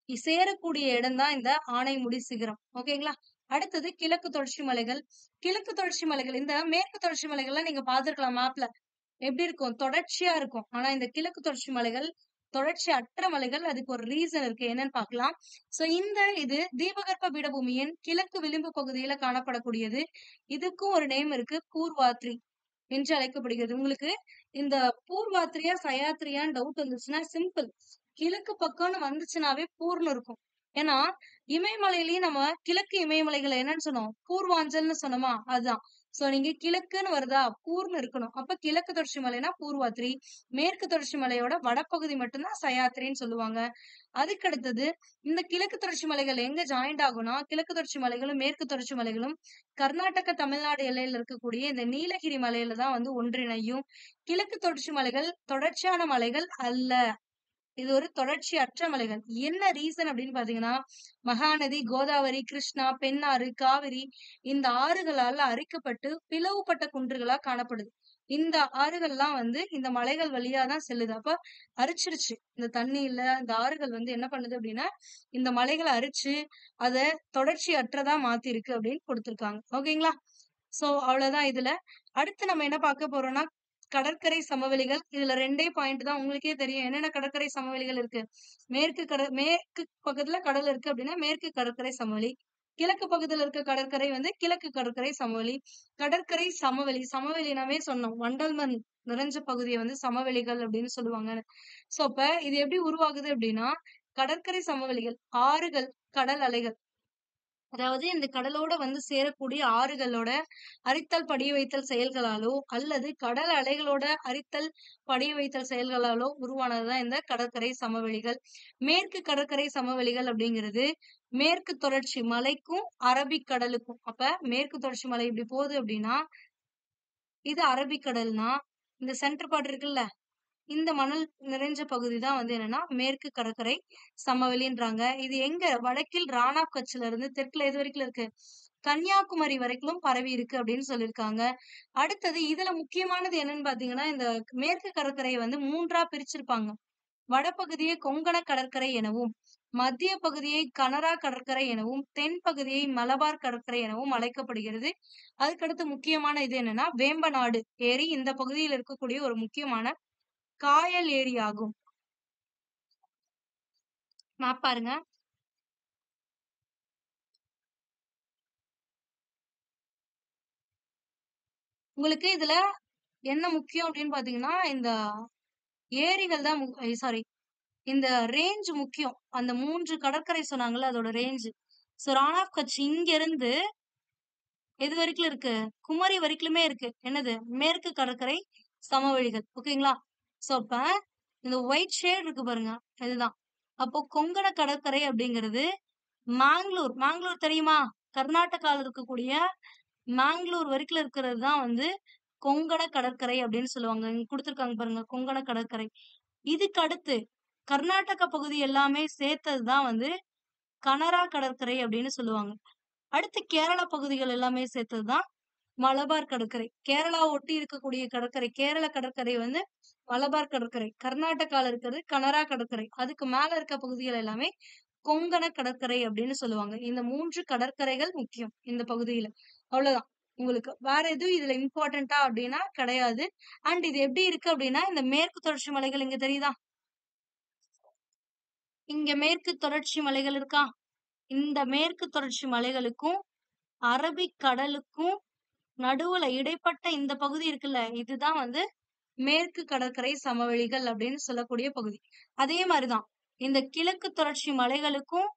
சேரக்கூடிய இடம் தான் இந்த ஆனைமுடி சிகரம். ஓகேங்களா? அடுத்தது கிழக்கு தொடர்ச்சி மலைகள். கிழக்கு தொடர்ச்சி மலைகள், இந்த மேற்கு தொடர்ச்சி மலைகள்லாம் நீங்க பார்த்திருக்கலாம் மேப்ல. எப்படி இருக்கும்? தொடர்ச்சியா இருக்கும். ஆனா இந்த கிழக்கு தொடர்ச்சி மலைகள் தொடர்ச்சி அற்ற மலைகள். அதுக்கு ஒரு ரீசன் இருக்கு. என்னன்னு பார்க்கலாம். சோ இது தீபகற்ப பீடபூமியின் கிழக்கு விளிம்பு பகுதியில காணப்படக்கூடியது. இதுக்கும் ஒரு நேம் இருக்கு. பூர்வாத்ரி என்று அழைக்கப்படுகிறது. உங்களுக்கு இந்த பூர்வாத்ரியா சயாத்ரியான்னு டவுட் வந்துச்சுன்னா சிம்பிள். கிழக்கு பக்கம்னு வந்துச்சுனாவே பூர்ன்னு இருக்கும். ஏன்னா இமயமலையிலயும் நம்ம கிழக்கு இமயமலைகளை என்னன்னு சொன்னோம்? பூர்வாஞ்சல்னு சொன்னோமா? அதுதான். சோ நீங்க கிழக்குன்னு வருதா, பூர்ன்னு இருக்கணும். அப்ப கிழக்கு தொடர்ச்சி மலைனா பூர்வாத்ரி, மேற்கு தொடர்ச்சி மலையோட வடபகுதி மட்டும்தான் சயாத்ரின்னு சொல்லுவாங்க. அதுக்கு அடுத்தது இந்த கிழக்கு தொடர்ச்சி மலைகள் எங்க ஜாயிண்ட் ஆகும்னா, கிழக்கு தொடர்ச்சி மலைகளும் மேற்கு தொடர்ச்சி மலைகளும் கர்நாடக தமிழ்நாடு எல்லையில இருக்கக்கூடிய இந்த நீலகிரி மலையில தான் வந்து ஒன்றிணையும். கிழக்கு தொடர்ச்சி மலைகள் தொடர்ச்சியான மலைகள் அல்ல. இது ஒரு தொடர்ச்சி அற்ற மலைகள். என்ன ரீசன் அப்படின்னு பாத்தீங்கன்னா, மகாநதி, கோதாவரி, கிருஷ்ணா, பெண்ணாறு, காவிரி இந்த ஆறுகளால அரிக்கப்பட்டு பிளவுபட்ட குன்றுகளா காணப்படுது. இந்த ஆறுகள்லாம் வந்து இந்த மலைகள் வழியா தான் செல்லுது. அப்ப அரிச்சிருச்சு. இந்த தண்ணியில இந்த ஆறுகள் வந்து என்ன பண்ணுது அப்படின்னா, இந்த மலைகளை அரிச்சு அத தொடர்ச்சி அற்றதா மாத்திருக்கு அப்படின்னு கொடுத்திருக்காங்க. ஓகேங்களா? சோ அவ்வளவுதான் இதுல. அடுத்து நம்ம என்ன பார்க்க போறோம்னா, கடற்கரை சமவெளிகள். இதுல 2 பாயிண்ட் தான். உங்களுக்கே தெரியும் என்னென்ன கடற்கரை சமவெளிகள் இருக்கு. மேற்கு பக்கத்துல கடல் இருக்கு அப்படின்னா மேற்கு கடற்கரை சமவெளி. கிழக்கு பக்கத்துல இருக்க கடற்கரை வந்து கிழக்கு கடற்கரை சமவெளி. கடற்கரை சமவெளி, சமவெளினாவே சொன்னோம். வண்டல் மண் நிறைஞ்ச பகுதியை வந்து சமவெளிகள் அப்படின்னு சொல்லுவாங்க. சோ அப்ப இது எப்படி உருவாகுது அப்படின்னா, கடற்கரை சமவெளிகள், ஆறுகள், கடல் அலைகள். அதாவது இந்த கடலோட வந்து சேரக்கூடிய ஆறுகளோட அரித்தல் படிய வைத்தல் செயல்களாலோ அல்லது கடல் அலைகளோட அரித்தல் படிய வைத்தல் செயல்களாலோ உருவானதுதான் இந்த கடற்கரை சமவெளிகள். மேற்கு கடற்கரை சமவெளிகள் அப்படிங்கிறது மேற்கு தொடர்ச்சி மலைக்கும் அரபிக்கடலுக்கும். அப்ப மேற்கு தொடர்ச்சி மலை இப்படி போகுது அப்படின்னா இது அரபிக்கடல்னா, இந்த சென்டர் பார்ட் இருக்குல்ல, இந்த மணல் நிறைஞ்ச பகுதி தான் வந்து என்னன்னா மேற்கு கடற்கரை சமவெளின்றாங்க. இது எங்க? வடக்கில் ராணா கட்சில இருந்து தெற்குல எது வரைக்கும் இருக்கு? கன்னியாகுமரி வரைக்கும் பரவி இருக்கு அப்படின்னு சொல்லியிருக்காங்க. அடுத்தது இதுல முக்கியமானது என்னன்னு பாத்தீங்கன்னா, இந்த மேற்கு கடற்கரையை வந்து 3ஆ பிரிச்சிருப்பாங்க. வடபகுதியை கொங்கண கடற்கரை எனவும், மத்திய பகுதியை கனரா கடற்கரை எனவும், தென் பகுதியை மலபார் கடற்கரை எனவும் அழைக்கப்படுகிறது. அதுக்கடுத்து முக்கியமான இது என்னன்னா, வேம்பநாடு ஏரி இந்த பகுதியில் இருக்கக்கூடிய ஒரு முக்கியமான காயல் ஏரி ஆகும். மேப் பாருங்க. உங்களுக்கு இதுல என்ன முக்கியம் அப்படின்னு பாத்தீங்கன்னா, இந்த ஏரிகள் தான் சாரி இந்த ரேஞ்ச் முக்கியம். அந்த 3 கடற்கரை சொன்னாங்கல்ல அதோட range. So Rann of Kutch இங்க இருந்து எது வரைக்கும் இருக்கு? குமரி வரைக்குமே இருக்கு. என்னது? மேற்கு கடற்கரை சமவெளிகள். ஓகேங்களா? சோ அப்ப இந்த ஒயிட் ஷேட் இருக்கு பாருங்க. இதுதான். அப்போ கொங்கண கடற்கரை அப்படிங்கிறது மேங்களூர் தெரியுமா? கர்நாடகால இருக்கக்கூடிய மேங்களூர் வரைக்கும் இருக்கிறது தான் வந்து கொங்கண கடற்கரை அப்படின்னு சொல்லுவாங்க. இங்க குடுத்திருக்காங்க பாருங்க. கொங்கண கடற்கரை. இதுக்கு அடுத்து கர்நாடக பகுதி எல்லாமே சேர்த்தது தான் வந்து கனரா கடற்கரை அப்படின்னு சொல்லுவாங்க. அடுத்து கேரளா பகுதிகள் எல்லாமே சேர்த்தது தான் மலபார் கடற்கரை. கேரளா ஒட்டி இருக்கக்கூடிய கடற்கரை, கேரள கடற்கரை வந்து மலபார் கடற்கரை. கர்நாடகால இருக்கிறது கனரா கடற்கரை. அதுக்கு மேல இருக்க பகுதிகள் எல்லாமே கொங்கண கடற்கரை அப்படின்னு சொல்லுவாங்க. இந்த 3 கடற்கரைகள் முக்கியம் இந்த பகுதியில. அவ்வளவுதான். உங்களுக்கு வேற எதுவும் இதுல இம்பார்ட்டன்டா அப்படின்னா கிடையாது. அண்ட் இது எப்படி இருக்கு அப்படின்னா, இந்த மேற்கு தொடர்ச்சி மலைகள் இங்க தெரியுதா? இங்க மேற்கு தொடர்ச்சி மலைகள் இருக்கா? இந்த மேற்கு தொடர்ச்சி மலைகளுக்கும் அரபிக் கடலுக்கும் நடுவுல இடைப்பட்ட இந்த பகுதி இருக்குல்ல, இதுதான் வந்து மேற்கு கடற்கரை சமவெளிகள் அப்படின்னு சொல்லக்கூடிய பகுதி. அதே மாதிரிதான் இந்த கிழக்கு தொடர்ச்சி மலைகளுக்கும்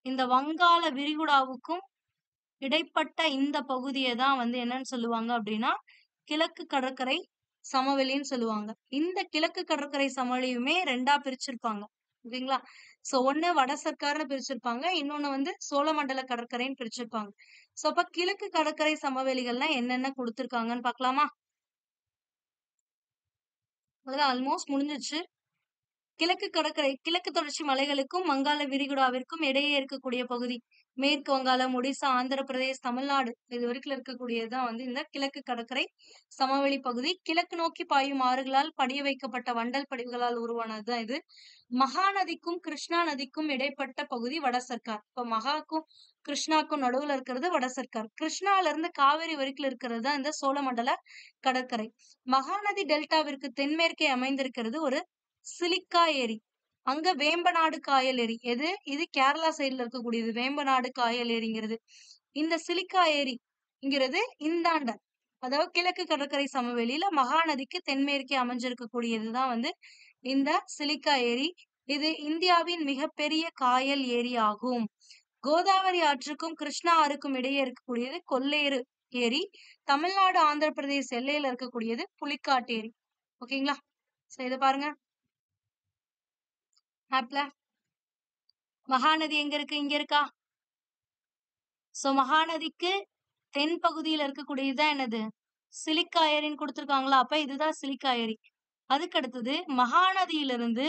இந்த வங்காள விரிகுடாவுக்கும் இடைப்பட்ட இந்த பகுதியை தான் வந்து என்னன்னு சொல்லுவாங்க அப்படின்னா கிழக்கு கடற்கரை சமவெளின்னு சொல்லுவாங்க. இந்த கிழக்கு கடற்கரை சமவெளியுமே 2ஆ பிரிச்சிருப்பாங்க. ஓகேங்களா? சோ ஒண்ணு வட சர்க்கார்னு பிரிச்சிருப்பாங்க. இன்னொன்னு வந்து சோழமண்டல கடற்கரைன்னு பிரிச்சிருப்பாங்க. சோ அப்ப கிழக்கு கடற்கரை சமவெளிகள்லாம் என்னென்ன கொடுத்திருக்காங்கன்னு பார்க்கலாமா? அவ்வளவுதான், ஆல்மோஸ்ட் முடிஞ்சிருச்சு. கிழக்கு தொடர்ச்சி மலைகளுக்கும் வங்காள விரிகுடாவிற்கும் இடையே இருக்கக்கூடிய பகுதி. மேற்கு வங்காளம், ஒடிசா, ஆந்திர பிரதேஷ், தமிழ்நாடு இது வரைக்கும் இருக்கக்கூடியதுதான் வந்து இந்த கிழக்கு கடற்கரை சமவெளி பகுதி. கிழக்கு நோக்கி பாயும் ஆறுகளால் படிய வைக்கப்பட்ட வண்டல் படிவுகளால் உருவானதுதான் இது. மகாநதிக்கும் கிருஷ்ணா நதிக்கும் இடைப்பட்ட பகுதி வடசர்க்கார். இப்ப மகாக்கும் கிருஷ்ணாக்கும் நடுவுல இருக்கிறது வடசர்க்கார். கிருஷ்ணால இருந்து காவிரி வரைக்கும் இருக்கிறது தான் இந்த சோழமண்டல கடற்கரை. மகாநதி டெல்டாவிற்கு தென்மேற்கே அமைந்திருக்கிறது ஒரு சிலிக்கா ஏரி. அங்க வேம்பநாடு காயல் ஏரி. இது கேரளா சைடுல இருக்கக்கூடியது வேம்பநாடு காயல் ஏரிங்கிறது. இந்த சிலிக்கா ஏரிங்கிறது இந்தாண்ட, அதாவது கிழக்கு கடற்கரை சமவெளியில மகாநதிக்கு தென்மேற்கே அமைஞ்சிருக்கக்கூடியதுதான் வந்து இந்த சிலிக்கா ஏரி. இது இந்தியாவின் மிகப்பெரிய காயல் ஏரி ஆகும். கோதாவரி ஆற்றுக்கும் கிருஷ்ணா ஆறுக்கும் இடையே இருக்கக்கூடியது கொல்லேறு ஏரி. தமிழ்நாடு ஆந்திர பிரதேச எல்லையில இருக்கக்கூடியது புலிக்காட்டு ஏரி. ஓகேங்களா? இத பாருங்க மேப்ல. மகாநதி எங்க இருக்கு? இங்க இருக்கா? சோ மகாநதிக்கு தென் பகுதியில இருக்கக்கூடியதுதான் என்னது? சிலிக்கா ஏரின்னு கொடுத்திருக்காங்களா? அப்ப இதுதான் சிலிக்கா ஏரி. அதுக்கு அடுத்தது மகாநதியிலிருந்து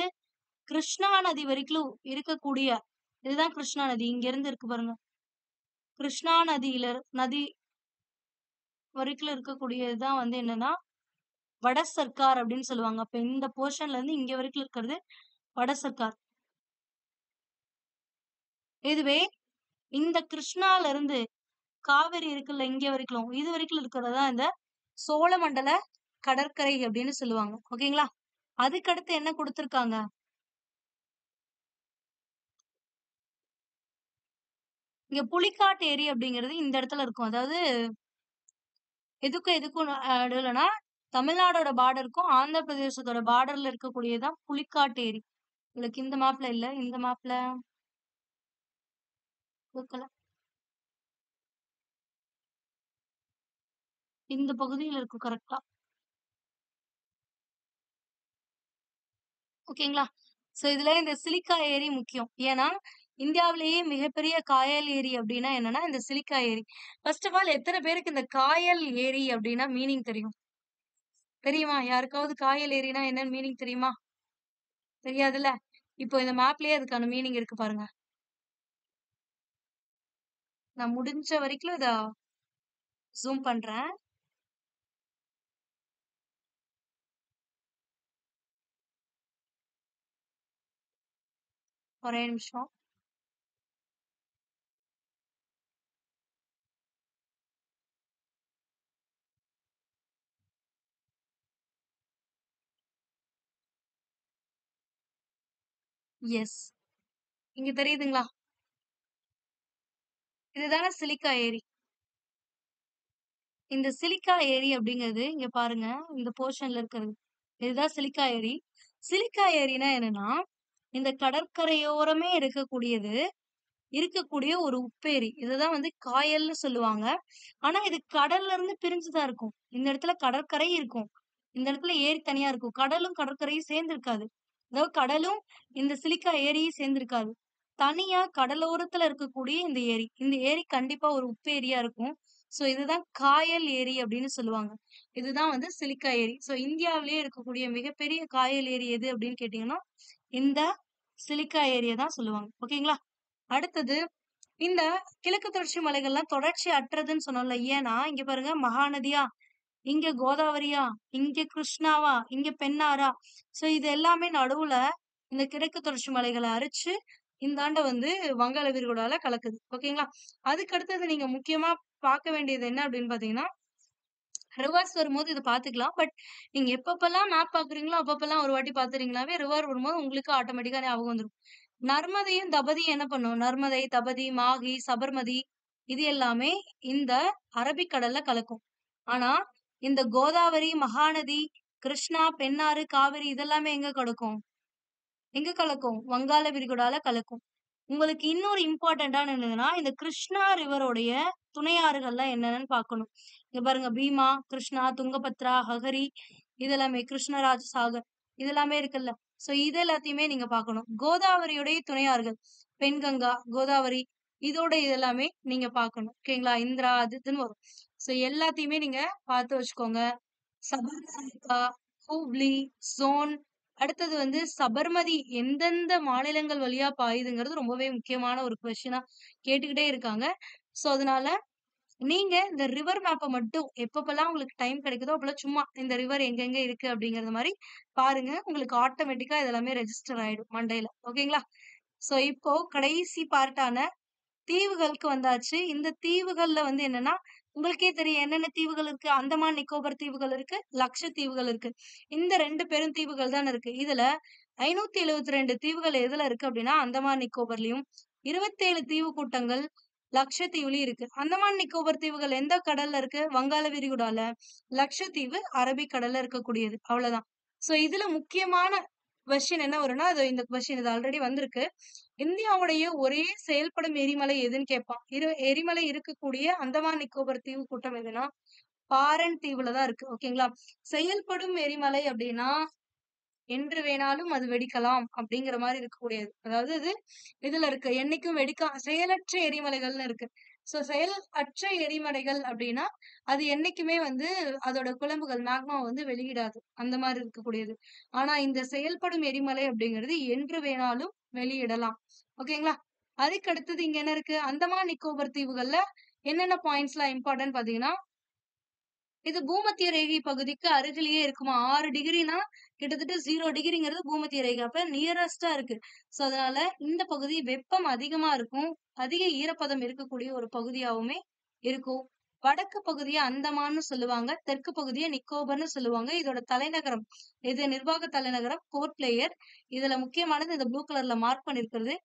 கிருஷ்ணா நதி வரைக்கும் இருக்கக்கூடிய இதுதான் கிருஷ்ணா நதி. இங்க இருந்து இருக்கு பாருங்க. கிருஷ்ணா நதி வரைக்கும் இருக்கக்கூடியதுதான் வந்து என்னன்னா வட சர்க்கார் அப்படின்னு சொல்லுவாங்க. அப்ப இந்த போர்ஷன்ல இருந்து இங்க வரைக்கும் இருக்கிறது வட சர்க்கார். இதுவே இந்த கிருஷ்ணால இருந்து காவிரி இருக்குல்ல இங்க வரைக்கும், இது வரைக்கும் இருக்கிறதா இந்த சோழமண்டல கடற்கரை அப்படின்னு சொல்லுவாங்க. ஓகேங்களா? அதுக்கடுத்து என்ன கொடுத்திருக்காங்க? இங்க புலிக்காட்டு ஏரி அப்படிங்கிறது இந்த இடத்துல இருக்கும். அதாவது எதுக்கும் நடுவுலனா தமிழ்நாடோட பார்டருக்கும் ஆந்திர பிரதேசத்தோட பார்டர்ல இருக்கக்கூடியதான் புலிக்காட்டு ஏரி. உங்களுக்கு இந்த மேப்ல இல்ல, இந்த மேப்ல கொடுக்கல. இந்த பகுதியில இருக்கும் கரெக்டா. ஓகேங்களா? சோ இதுல இந்த சிலிக்கா ஏரி முக்கியம். ஏன்னா இந்தியாவிலேயே மிகப்பெரிய காயல் ஏரி அப்படின்னா என்னன்னா இந்த சிலிக்கா ஏரி. ஃபர்ஸ்ட் ஆஃப் ஆல் எத்தனை பேருக்கு இந்த காயல் ஏரி அப்படின்னா மீனிங் தெரியும்? தெரியுமா? யாருக்காவது காயல் ஏரினா என்னன்னு மீனிங் தெரியுமா? தெரியாதுல்ல. இப்போ இந்த மேப்லயே அதுக்கான மீனிங் இருக்கு பாருங்க. நான் முடிஞ்ச வரைக்கும் இத ஜூம் பண்றேன். ஒரே நிமிஷம். எஸ். இங்க தெரியுதுங்களா? இதுதானே சிலிக்கா ஏரி. இந்த சிலிக்கா ஏரி அப்படிங்கிறது இங்க பாருங்க. இந்த போர்ஷன்ல இருக்கிறது. இதுதான் சிலிக்கா ஏரி. சிலிக்கா ஏரினா என்னன்னா இந்த கடற்கரையோரமே இருக்கக்கூடிய ஒரு உப்பேரி. இதுதான் வந்து காயல்னு சொல்லுவாங்க. ஆனா இது கடல்ல இருந்து பிரிஞ்சுதான் இருக்கும். இந்த இடத்துல கடற்கரை இருக்கும். இந்த இடத்துல ஏரி தனியா இருக்கும். கடலும் கடற்கரையும் சேர்ந்து இருக்காது. அதாவது கடலும் இந்த சிலிக்கா ஏரியும் சேர்ந்து இருக்காது. தனியா கடலோரத்துல இருக்கக்கூடிய இந்த ஏரி. இந்த ஏரி கண்டிப்பா ஒரு உப்பு ஏரியா இருக்கும். சோ இதுதான் காயல் ஏரி அப்படின்னு சொல்லுவாங்க. இதுதான் வந்து சிலிக்கா ஏரி. சோ இந்தியாவிலேயே இருக்கக்கூடிய மிகப்பெரிய காயல் ஏரி எது அப்படின்னு கேட்டீங்கன்னா இந்த சிலிக்கா ஏரியை தான் சொல்லுவாங்க. ஓகேங்களா? அடுத்தது இந்த கிழக்கு தொடர்ச்சி மலைகள்லாம் தொடர்ச்சி அற்றதுன்னு சொன்னோம்ல. ஏன்னா இங்க பாருங்க மகாநதியா, இங்க கோதாவரியா, இங்க கிருஷ்ணாவா, இங்க பெண்ணாறா. சோ இது எல்லாமே நடுவுல இந்த கிழக்கு தொடர்ச்சி மலைகளை அரிச்சு இந்தாண்ட வந்து வங்காள விரிகுடால கலக்குது. ஓகேங்களா? அதுக்கு அடுத்தது நீங்க முக்கியமா பார்க்க வேண்டியது என்ன அப்படின்னு பாத்தீங்கன்னா ரிவர்ஸ் வரும்போது இதை பாத்துக்கலாம். பட் நீங்க எப்பப்பெல்லாம் மேப் பாக்குறீங்களோ அப்பப்பெல்லாம் ஒரு வாட்டி பாத்துறீங்களாவே ரிவர் வரும்போது உங்களுக்கு ஆட்டோமேட்டிக்கா ஞாபகம் வந்துடும். நர்மதையும் தபதியும் என்ன பண்ணும்? நர்மதை, தபதி, மாகி, சபர்மதி இது எல்லாமே இந்த அரபிக்கடல்ல கலக்கும். ஆனா இந்த கோதாவரி, மகாநதி, கிருஷ்ணா, பெண்ணாறு, காவிரி இதெல்லாமே எங்க கலக்கும்? எங்க கலக்கும்? வங்காள விரிகுடால கலக்கும். உங்களுக்கு இன்னொரு இம்பார்ட்டன்டான என்னதுன்னா இந்த கிருஷ்ணா ரிவருடைய துணை ஆறுகள்லாம் என்னன்னு பார்க்கணும். இங்க பாருங்க பீமா, கிருஷ்ணா, துங்கபத்ரா, ஹகரி இதெல்லாமே கிருஷ்ணராஜ சாகர் இதெல்லாமே இருக்குல்ல. சோ இது எல்லாத்தையுமே நீங்க பார்க்கணும். கோதாவரியுடைய துணை ஆறுகள் பெண்கங்கா, கோதாவரி இதோட இதெல்லாமே நீங்க பார்க்கணும். ஓகேங்களா? இந்திரா அது இதுன்னு வரும். சோ எல்லாத்தையுமே நீங்க பார்த்து வச்சுக்கோங்க. சபர்கா, ஹூப்ளி, சோன் அடுத்தது வந்து சபர்மதி எந்தெந்த மாநிலங்கள் வழியா பாயுதுங்கிறது ரொம்பவே முக்கியமான ஒரு கொஸ்டினா கேட்டுக்கிட்டே இருக்காங்க. சோ அதனால நீங்க இந்த ரிவர் மேப்ப மட்டும் எப்பப்பலாம் உங்களுக்கு டைம் கிடைக்குதோ, அப்பலாம் சும்மா இந்த ரிவர் எங்கெங்க இருக்கு அப்படிங்கிறது மாரி பாருங்க. உங்களுக்கு ஆட்டோமேட்டிக்கா இது எல்லாமே ரெஜிஸ்டர் ஆயிடும் மண்டையில. ஓகேங்களா? சோ இப்போ கடைசி பார்ட்டான தீவுகளுக்கு வந்தாச்சு. இந்த தீவுகள்ல வந்து என்னன்னா, உங்களுக்கே தெரியும் என்னென்ன தீவுகள் இருக்கு. அந்தமான் நிக்கோபர் தீவுகள் இருக்கு. லக்ஷத்தீவுகள் இருக்கு. இந்த 2 பெருந்தீவுகள் தான இருக்கு. இதுல 572 தீவுகள் எதுல இருக்கு அப்டின்னா, அந்தமான் நிக்கோபர்லயும், 27 தீவு கூட்டங்கள் லக்ஷத்தீவுலயும் இருக்கு. அந்தமான் நிக்கோபர் தீவுகள் எந்த கடல்ல இருக்கு? வங்காள விரிகுடால. லக்ஷத்தீவு அரபிக் கடல்ல இருக்கக்கூடியது. அவ்வளவுதான். சோ இதுல முக்கியமான கொஸ்டின் என்ன வரும்னா, அது இந்த கொஸ்டின் இது ஆல்ரெடி வந்திருக்கு. இந்தியாவுடைய ஒரே செயல்படும் எரிமலை எதுன்னு கேட்பான். எரிமலை இருக்கக்கூடிய அந்தமான் நிக்கோபர் தீவு கூட்டம் எதுனா, பாரன் தீவுல தான் இருக்கு. ஓகேங்களா? செயல்படும் எரிமலை அப்டின்னா, என்று வேணாலும் அது வெடிக்கலாம் அப்படிங்கிற மாரி இருக்கக்கூடியது. அதாவது இது இதுல இருக்கு. என்னைக்கும் செயலற்ற எரிமலைகள்னு இருக்கு. சோ செயல் அற்ற எரிமலைகள் அப்படின்னா, அது என்னைக்குமே வந்து அதோட குழம்புகள் மேக்மா வந்து வெளியிடாது. அந்த மாரி இருக்கக்கூடியது. ஆனா இந்த செயல்படும் எரிமலை அப்படிங்கிறது என்று வேணாலும் வெளியிடலாம். ஓகேங்களா? அதுக்கு அடுத்தது இங்க என்ன இருக்கு? அந்தமான் நிக்கோபர் தீவுகள்ல என்னென்ன பாயிண்ட்ஸ்லாம் இம்பார்ட்டன்ட் பாத்தீங்கன்னா, இது பூமத்திய ரேகை பகுதிக்கு அருகிலேயே இருக்குமா? 6 டிகிரினா கிட்டத்தட்ட 0 டிகிரிங்கிறது பூமத்திய ரேகை. அப்ப நியரஸ்ட்டா இருக்கு. சோ அதனால இந்த பகுதி வெப்பம் அதிகமா இருக்கும். அதிக ஈரப்பதம் இருக்கக்கூடிய ஒரு பகுதியாவுமே இருக்கும். வடக்கு பகுதிய அந்தமான்னு சொல்லுவாங்க. தெற்கு பகுதிய நிக்கோபர்ன்னு சொல்லுவாங்க. இதோட தலைநகரம் இது நிர்வாக தலைநகரம் போர்ட் பிளேயர். இதுல முக்கியமானது இந்த ப்ளூ கலர்ல மார்க் பண்ணியிருக்கிறது.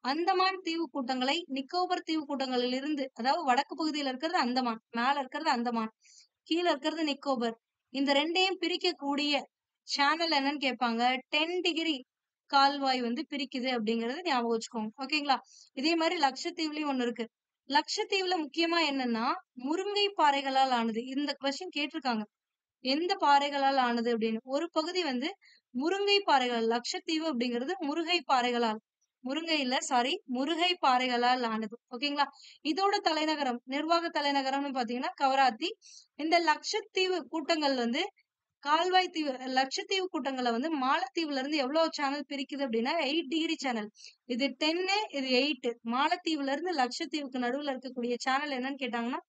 அந்தமான் தீவு கூட்டங்களை நிக்கோபர் தீவு கூட்டங்களிலிருந்து அதாவது வடக்கு பகுதியில இருக்கிறது அந்தமான். மேல இருக்கிறது அந்தமான். கீழ இருக்கிறது நிக்கோபர். இந்த 2யும் பிரிக்கக்கூடிய சேனல் என்னன்னு கேட்பாங்க. 10 டிகிரி கால்வாய் வந்து பிரிக்குது அப்படிங்கறத ஞாபகம் வச்சுக்கோங்க. ஓகேங்களா? இதே மாரி லட்சத்தீவுலயும் ஒண்ணு இருக்கு. லட்சத்தீவுல முக்கியமா என்னன்னா, முருங்கை பாறைகளால் ஆனது. இந்த கொஸ்டின் கேட்டிருக்காங்க. எந்த பாறைகளால் ஆனது அப்படின்னு. ஒரு பகுதி வந்து முருங்கை பாறைகள். லட்சத்தீவு அப்படிங்கிறது முருகை பாறைகளால். முருங்கை இல்ல சாரி. முருகை பாறைகளால் ஆனது. ஓகேங்களா? இதோட தலைநகரம், நிர்வாக தலைநகரம்னு பாத்தீங்கன்னா கவராத்தி. இந்த லட்சத்தீவு கூட்டங்கள் வந்து கால்வாய் தீவு லட்சத்தீவு கூட்டங்கள வந்து மாலத்தீவுல இருந்து எவ்வளவு சேனல் பிரிக்குது அப்படின்னா 8 டிகிரி சேனல். இது 10 இது 8. மாலத்தீவுல இருந்து லட்சத்தீவுக்கு நடுவுல இருக்கக்கூடிய சேனல் என்னன்னு கேட்டாங்கன்னா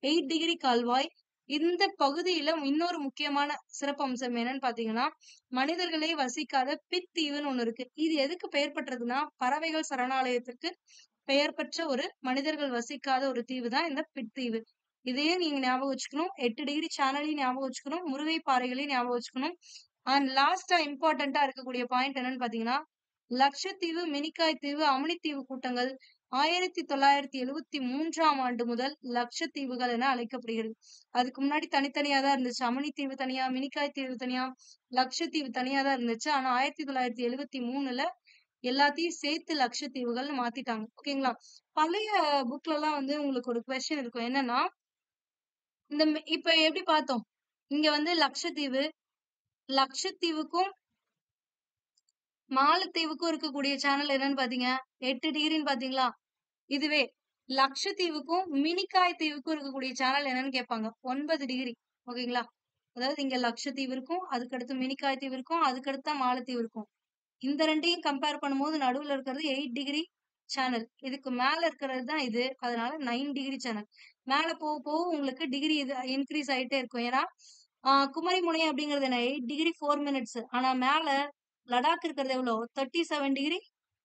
8 டிகிரி கால்வாய். இந்த பகுதியில இன்னொரு முக்கியமான சிறப்பம்சம் என்னன்னு பாத்தீங்கன்னா, மனிதர்களே வசிக்காத பித்தீவுன்னு ஒண்ணு இருக்கு. இது எதுக்கு பெயர் பெற்றதுன்னா, பறவைகள் சரணாலயத்திற்கு பெயர் பெற்ற ஒரு மனிதர்கள் வசிக்காத ஒரு தீவு தான் இந்த பித்தீவு. இதையும் நீங்க ஞாபகம் வச்சுக்கணும். 8 டிகிரி சேனலையும் ஞாபகம் வச்சுக்கணும். முருகை பாறைகளையும் ஞாபகம் வச்சுக்கணும். அண்ட் லாஸ்டா இம்பார்ட்டன்ட்டா இருக்கக்கூடிய பாயிண்ட் என்னன்னு பாத்தீங்கன்னா, லட்சத்தீவு, மினிக்காய் தீவு, அமினித்தீவு கூட்டங்கள் 1973ஆம் ஆண்டு முதல் லட்சத்தீவுகள் என அழைக்கப்படுகிறது. அதுக்கு முன்னாடி தனித்தனியா தான் இருந்துச்சு. அமினித்தீவு தனியா, மினிக்காய் தீவு தனியா, லட்சத்தீவு தனியா தான் இருந்துச்சு. ஆனா 1973ல எல்லாத்தையும் சேர்த்து லட்சத்தீவுகள்னு மாத்திட்டாங்க. ஓகேங்களா? பழைய புக்லலாம் வந்து உங்களுக்கு ஒரு கொஸ்டின் இருக்கும். என்னன்னா, இப்ப எப்படி பார்த்தோம்? இங்க வந்து லட்சத்தீவு, லட்சத்தீவுக்கும் மாலத்தீவுக்கும் இருக்கக்கூடிய சேனல் என்னன்னு பாத்தீங்க? 8 டிகிரின்னு பாத்தீங்களா? இதுவே லட்சத்தீவுக்கும், மினிக்காய் தீவுக்கும் இருக்கக்கூடிய சேனல் என்னன்னு கேட்பாங்க. 9 டிகிரி. ஓகேங்களா? அதாவது இங்க லட்சத்தீவு இருக்கும். அதுக்கடுத்து மினிக்காய் தீவு இருக்கும். அதுக்கடுத்து தான் மாலத்தீவு இருக்கும். இந்த 2யும் கம்பேர் பண்ணும்போது நடுவுல இருக்கிறது 8 டிகிரி சேனல். இதுக்கு மேல இருக்கிறது தான் இது. அதனால 9 டிகிரி சேனல். மேல போக போக உங்களுக்கு டிகிரி இது இன்கிரீஸ் ஆயிட்டே இருக்கும். ஏன்னா, குமரி முனை அப்படிங்கிறது என்ன 8 டிகிரி 4 மினிட்ஸ். ஆனா மேல லடாக் இருக்கிறது எவ்வளோ? 37 டிகிரி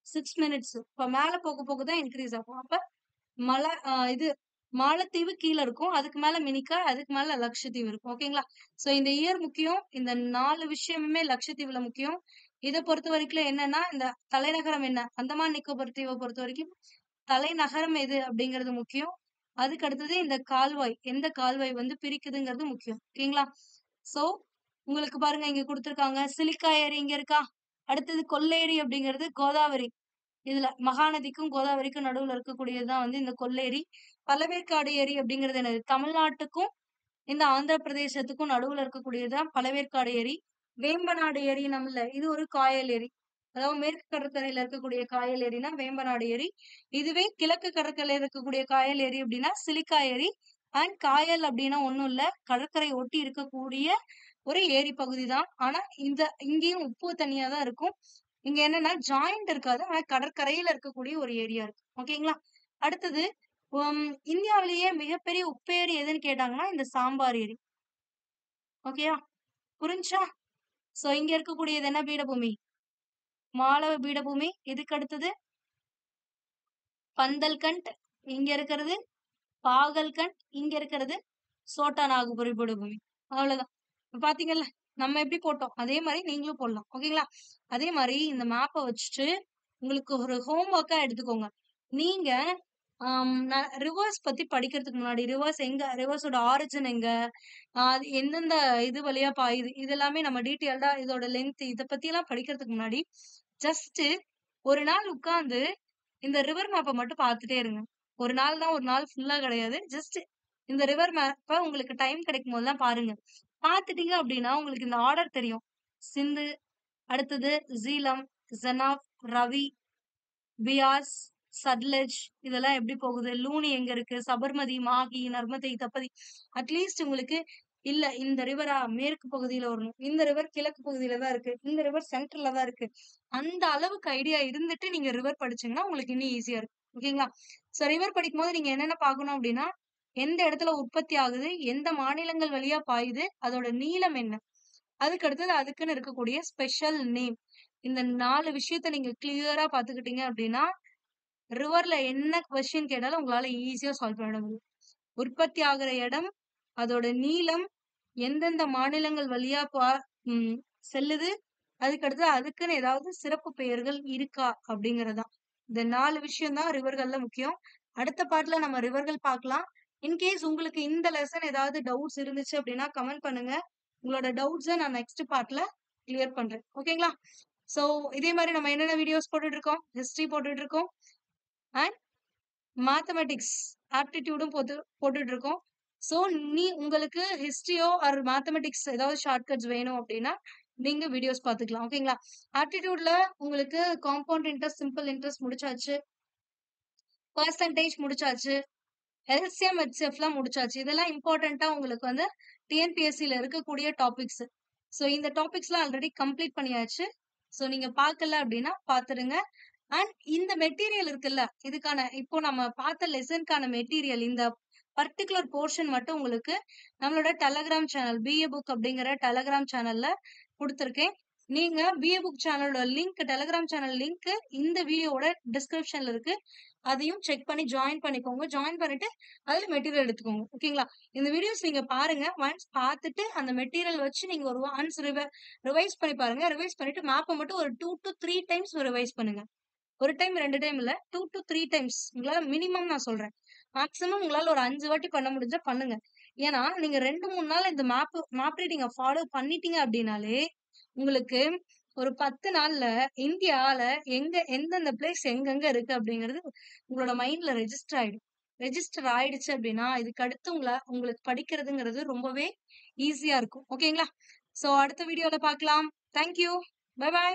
6 மினிட்ஸ். இப்ப மேல போக போக தான் இன்கிரீஸ் ஆகும். அப்ப மல இது மாலத்தீவு கீழ இருக்கும். அதுக்கு மேல மினிக்காய், அதுக்கு மேல லட்சத்தீவு இருக்கும். ஓகேங்களா? சோ இந்த இயர் முக்கியம். இந்த 4 விஷயமுமே லட்சத்தீவுல முக்கியம். இத பொறுத்தவரைக்கும் என்னன்னா, இந்த தலைநகரம் என்ன? அந்தமான் நிக்கோபர் தீவ பொறுத்தவரைக்கும் தலைநகரம் எது அப்படிங்கிறது முக்கியம். அதுக்கு அடுத்தது இந்த கால்வாய், எந்த கால்வாய் வந்து பிரிக்குதுங்கிறது முக்கியம். ஓகேங்களா? சோ உங்களுக்கு பாருங்க இங்க குடுத்திருக்காங்க. சிலிக்கா ஏரி இங்க இருக்கா? அடுத்தது கொல்லேரி அப்படிங்கிறது கோதாவரி. இதுல மகாநதிக்கும், கோதாவரிக்கும் நடுவுல இருக்கக்கூடியது தான் வந்து இந்த கொல்லேரி. பழவேற்காடு ஏரி அப்படிங்கிறது என்னது? தமிழ்நாட்டுக்கும், இந்த ஆந்திர பிரதேசத்துக்கும் நடுவுல இருக்கக்கூடியது தான் பழவேற்காடு ஏரி. வேம்பநாடு ஏரி நம்மள இது ஒரு காயல் ஏரி. அதாவது மேற்கு கடற்கரையில இருக்கக்கூடிய காயல் ஏரினா வேம்பநாடு ஏரி. இதுவே கிழக்கு கடற்கரையில இருக்கக்கூடிய காயல் ஏரி அப்படின்னா சிலிக்கா ஏரி. அண்ட் காயல் அப்படின்னா ஒண்ணும் இல்ல. கடற்கரை ஒட்டி இருக்கக்கூடிய ஒரு ஏரி பகுதி தான். ஆனா இங்கேயும் உப்பு தண்ணியா தான் இருக்கும். இங்க என்னன்னா ஜாயிண்ட் இருக்காது. ஆனா கடற்கரையில இருக்கக்கூடிய ஒரு ஏரியா இருக்கு. ஓகேங்களா? அடுத்தது இந்தியாவிலேயே மிகப்பெரிய உப்பேரி எதுன்னு கேட்டாங்கன்னா, இந்த சாம்பார் ஏரி. ஓகேயா? புரிஞ்சா? சோ இங்க இருக்கக்கூடியது என்ன பீடபூமி? மாளவ பீடபூமி. இதுக்கு அடுத்தது பந்தல்கண்ட். இங்க இருக்கிறது பாகல்கண்ட். இங்க இருக்கிறது சோட்டா நாகபுரி பீடபூமி. அவ்வளவுதான். இப்ப பாத்தீங்கல்ல? நம்ம எப்படி போட்டோம்? அதே மாரி நீங்களும் போடலாம். ஓகேங்களா? அதே மாரி இந்த மேப்ப வச்சுட்டு உங்களுக்கு ஒரு ஹோம் ஒர்க்கா எடுத்துக்கோங்க. நீங்க ரிவர்ஸ் பத்தி படிக்கிறதுக்கு முன்னாடி, ரிவர்ஸோட ஆரிஜின் எங்க? அது எந்தெந்த இது வழியா பாயுது? இது எல்லாமே நம்ம டீட்டெயில்டா இதோட லென்த் இத பத்திலாம் படிக்கிறதுக்கு முன்னாடி, ஜஸ்ட் ஒரு நாள் உட்கார்ந்து இந்த ரிவர் மேப்ப மட்டும் பார்த்துட்டே இருங்க. ஒரு நாள் தான், ஒரு நாள் ஃபுல்லா கிடையாது. ஜஸ்ட் இந்த ரிவர் மேப்ப உங்களுக்கு டைம் கிடைக்கும் போதெல்லாம் பாருங்க. பார்த்துட்டீங்க அப்படின்னா, உங்களுக்கு இந்த ஆர்டர் தெரியும். சிந்து, அடுத்தது ஜீலம், ஜெனாப், ரவி, பியாஸ், சட்லஜ் இதெல்லாம் எப்படி போகுது? லூனி எங்க இருக்கு? சபர்மதி, மாகி, நர்மதை, தப்பதி. அட்லீஸ்ட் உங்களுக்கு இல்ல இந்த ரிவரா மேற்கு பகுதியில வரணும். இந்த ரிவர் கிழக்கு பகுதியில தான் இருக்கு. இந்த ரிவர் சென்டர்ல தான் இருக்கு. அந்த அளவுக்கு ஐடியா இருந்துட்டு நீங்க ரிவர் படிச்சீங்கன்னா, உங்களுக்கு இன்னும் ஈஸியா இருக்கும். ஓகேங்களா? சோ ரிவர் படிக்கும்போது நீங்க என்னென்ன பார்க்கணும் அப்படின்னா, எந்த இடத்துல உற்பத்தி ஆகுது? எந்த மாநிலங்கள் வழியா பாயுது? அதோட நீளம் என்ன? அதுக்கு அடுத்தது அதுக்குன்னு இருக்கக்கூடிய ஸ்பெஷல் நேம். இந்த 4 விஷயத்த நீங்க கிளியரா பார்த்துக்கிட்டீங்க அப்படின்னா, ரிவர்ல என்ன கொஸ்டின் கேட்டாலும் உங்களால ஈஸியா சால்வ் பண்ண முடியும். உற்பத்தி ஆகுற இடம், அதோட நீளம், எந்தெந்த மாநிலங்கள் வழியா ம் செல்லுது, அதுக்கடுத்து அதுக்குன்னு ஏதாவது சிறப்பு பெயர்கள் இருக்கா அப்படிங்கிறது தான். இந்த 4 விஷயம் தான் ரிவர்கள்ல முக்கியம். அடுத்த பார்ட்ல நம்ம ரிவர்கள் பார்க்கலாம். இன்கேஸ் உங்களுக்கு இந்த லெசன் ஏதாவது டவுட்ஸ் இருந்துச்சு அப்படின்னா கமெண்ட் பண்ணுங்க. உங்களோட டவுட்ஸ நான் நெக்ஸ்ட் பார்ட்ல கிளியர் பண்றேன். ஓகேங்களா? சோ இதே மாரி நம்ம என்னென்ன வீடியோஸ் போட்டுட்டு இருக்கோம்? ஹிஸ்டரி போட்டுட்டு இருக்கோம். அண்ட் மேத்தமேட்டிக்ஸ் ஆப்டிட்யூடும் போட்டுட்டு இருக்கோம். சோ உங்களுக்கு ஹிஸ்டரியோ ஆர் மேத்தமேட்டிக்ஸ் ஏதாவது ஷார்ட்கட்ஸ் வேணும் அப்படின்னா நீங்க வீடியோஸ் பார்த்துக்கலாம். ஓகேங்களா? ஆப்டிட்யூட்ல உங்களுக்கு காம்பவுண்ட் இன்ட்ரெஸ்ட், சிம்பிள் இன்ட்ரெஸ்ட் முடிச்சாச்சு. பெர்சன்டேஜ் முடிச்சாச்சு. எல்சிஎம், ஹெச்சிஎஃப்லாம் முடிச்சாச்சு. இதெல்லாம் இம்பார்ட்டன்ட்டா உங்களுக்கு வந்து டிஎன்பிஎஸ்சில இருக்கக்கூடிய டாபிக்ஸ். சோ இந்த டாபிக்ஸ்லாம் ஆல்ரெடி கம்ப்ளீட் பண்ணியாச்சு. சோ நீங்க பார்க்கல அப்படின்னா பார்த்துடுங்க. அண்ட் இந்த மெட்டீரியல் இருக்குல்ல, இதுக்கான இப்போ நம்ம பார்த்த லெசன்க்கான மெட்டீரியல் இந்த பர்ட்டிகுலர் போர்ஷன் மட்டும் உங்களுக்கு நம்மளோட டெலகிராம் சேனல் பிஏ புக் அப்படிங்கிற டெலகிராம் சேனல்ல குடுத்திருக்கேன். நீங்க பிஏ புக் சேனலோட லிங்க், டெலகிராம் சேனல் லிங்க் இந்த வீடியோவோட டிஸ்கிரிப்ஷன்ல இருக்கு. அதையும் செக் பண்ணி ஜாயின் பண்ணிக்கோங்க. ஜாயின் பண்ணிட்டு அதுல மெட்டீரியல் எடுத்துக்கோங்க. ஓகேங்களா? இந்த வீடியோஸ் நீங்க பாருங்க. ஒன்ஸ் பார்த்துட்டு அந்த மெட்டீரியல் வச்சு நீங்க ஒரு ஒன்ஸ் ரிவைஸ் பண்ணி பாருங்க. ரிவைஸ் பண்ணிட்டு மேப்ப மட்டும் ஒரு 2 to 3 டைம்ஸ் ரிவைஸ் பண்ணுங்க. ஒரு டைம் 2 டைம் இல்ல. 2 to 3 டைம்ஸ். உங்களால மினிமம் நான் சொல்றேன். மேக்ஸிமம் உங்களால ஒரு 5 வாட்டி பண்ண முடிஞ்சா பண்ணுங்க. ஏன்னா, நீங்க 2, 3 நாள் இந்த மேப் ரீடிங்க ஃபாலோ பண்ணிட்டீங்க அப்படின்னாலே, உங்களுக்கு ஒரு 10 நாள்ல இந்தியால எந்தெந்த பிளேஸ் எங்கெங்க இருக்கு அப்படிங்கிறது உங்களோட மைண்ட்ல ரெஜிஸ்டர் ஆயிடும். ரெஜிஸ்டர் ஆயிடுச்சு அப்படின்னா, இதுக்கு அடுத்து உங்களுக்கு படிக்கிறதுங்கிறது ரொம்பவே ஈஸியா இருக்கும். ஓகேங்களா? சோ அடுத்த வீடியோல பார்க்கலாம். Thank you. Bye by.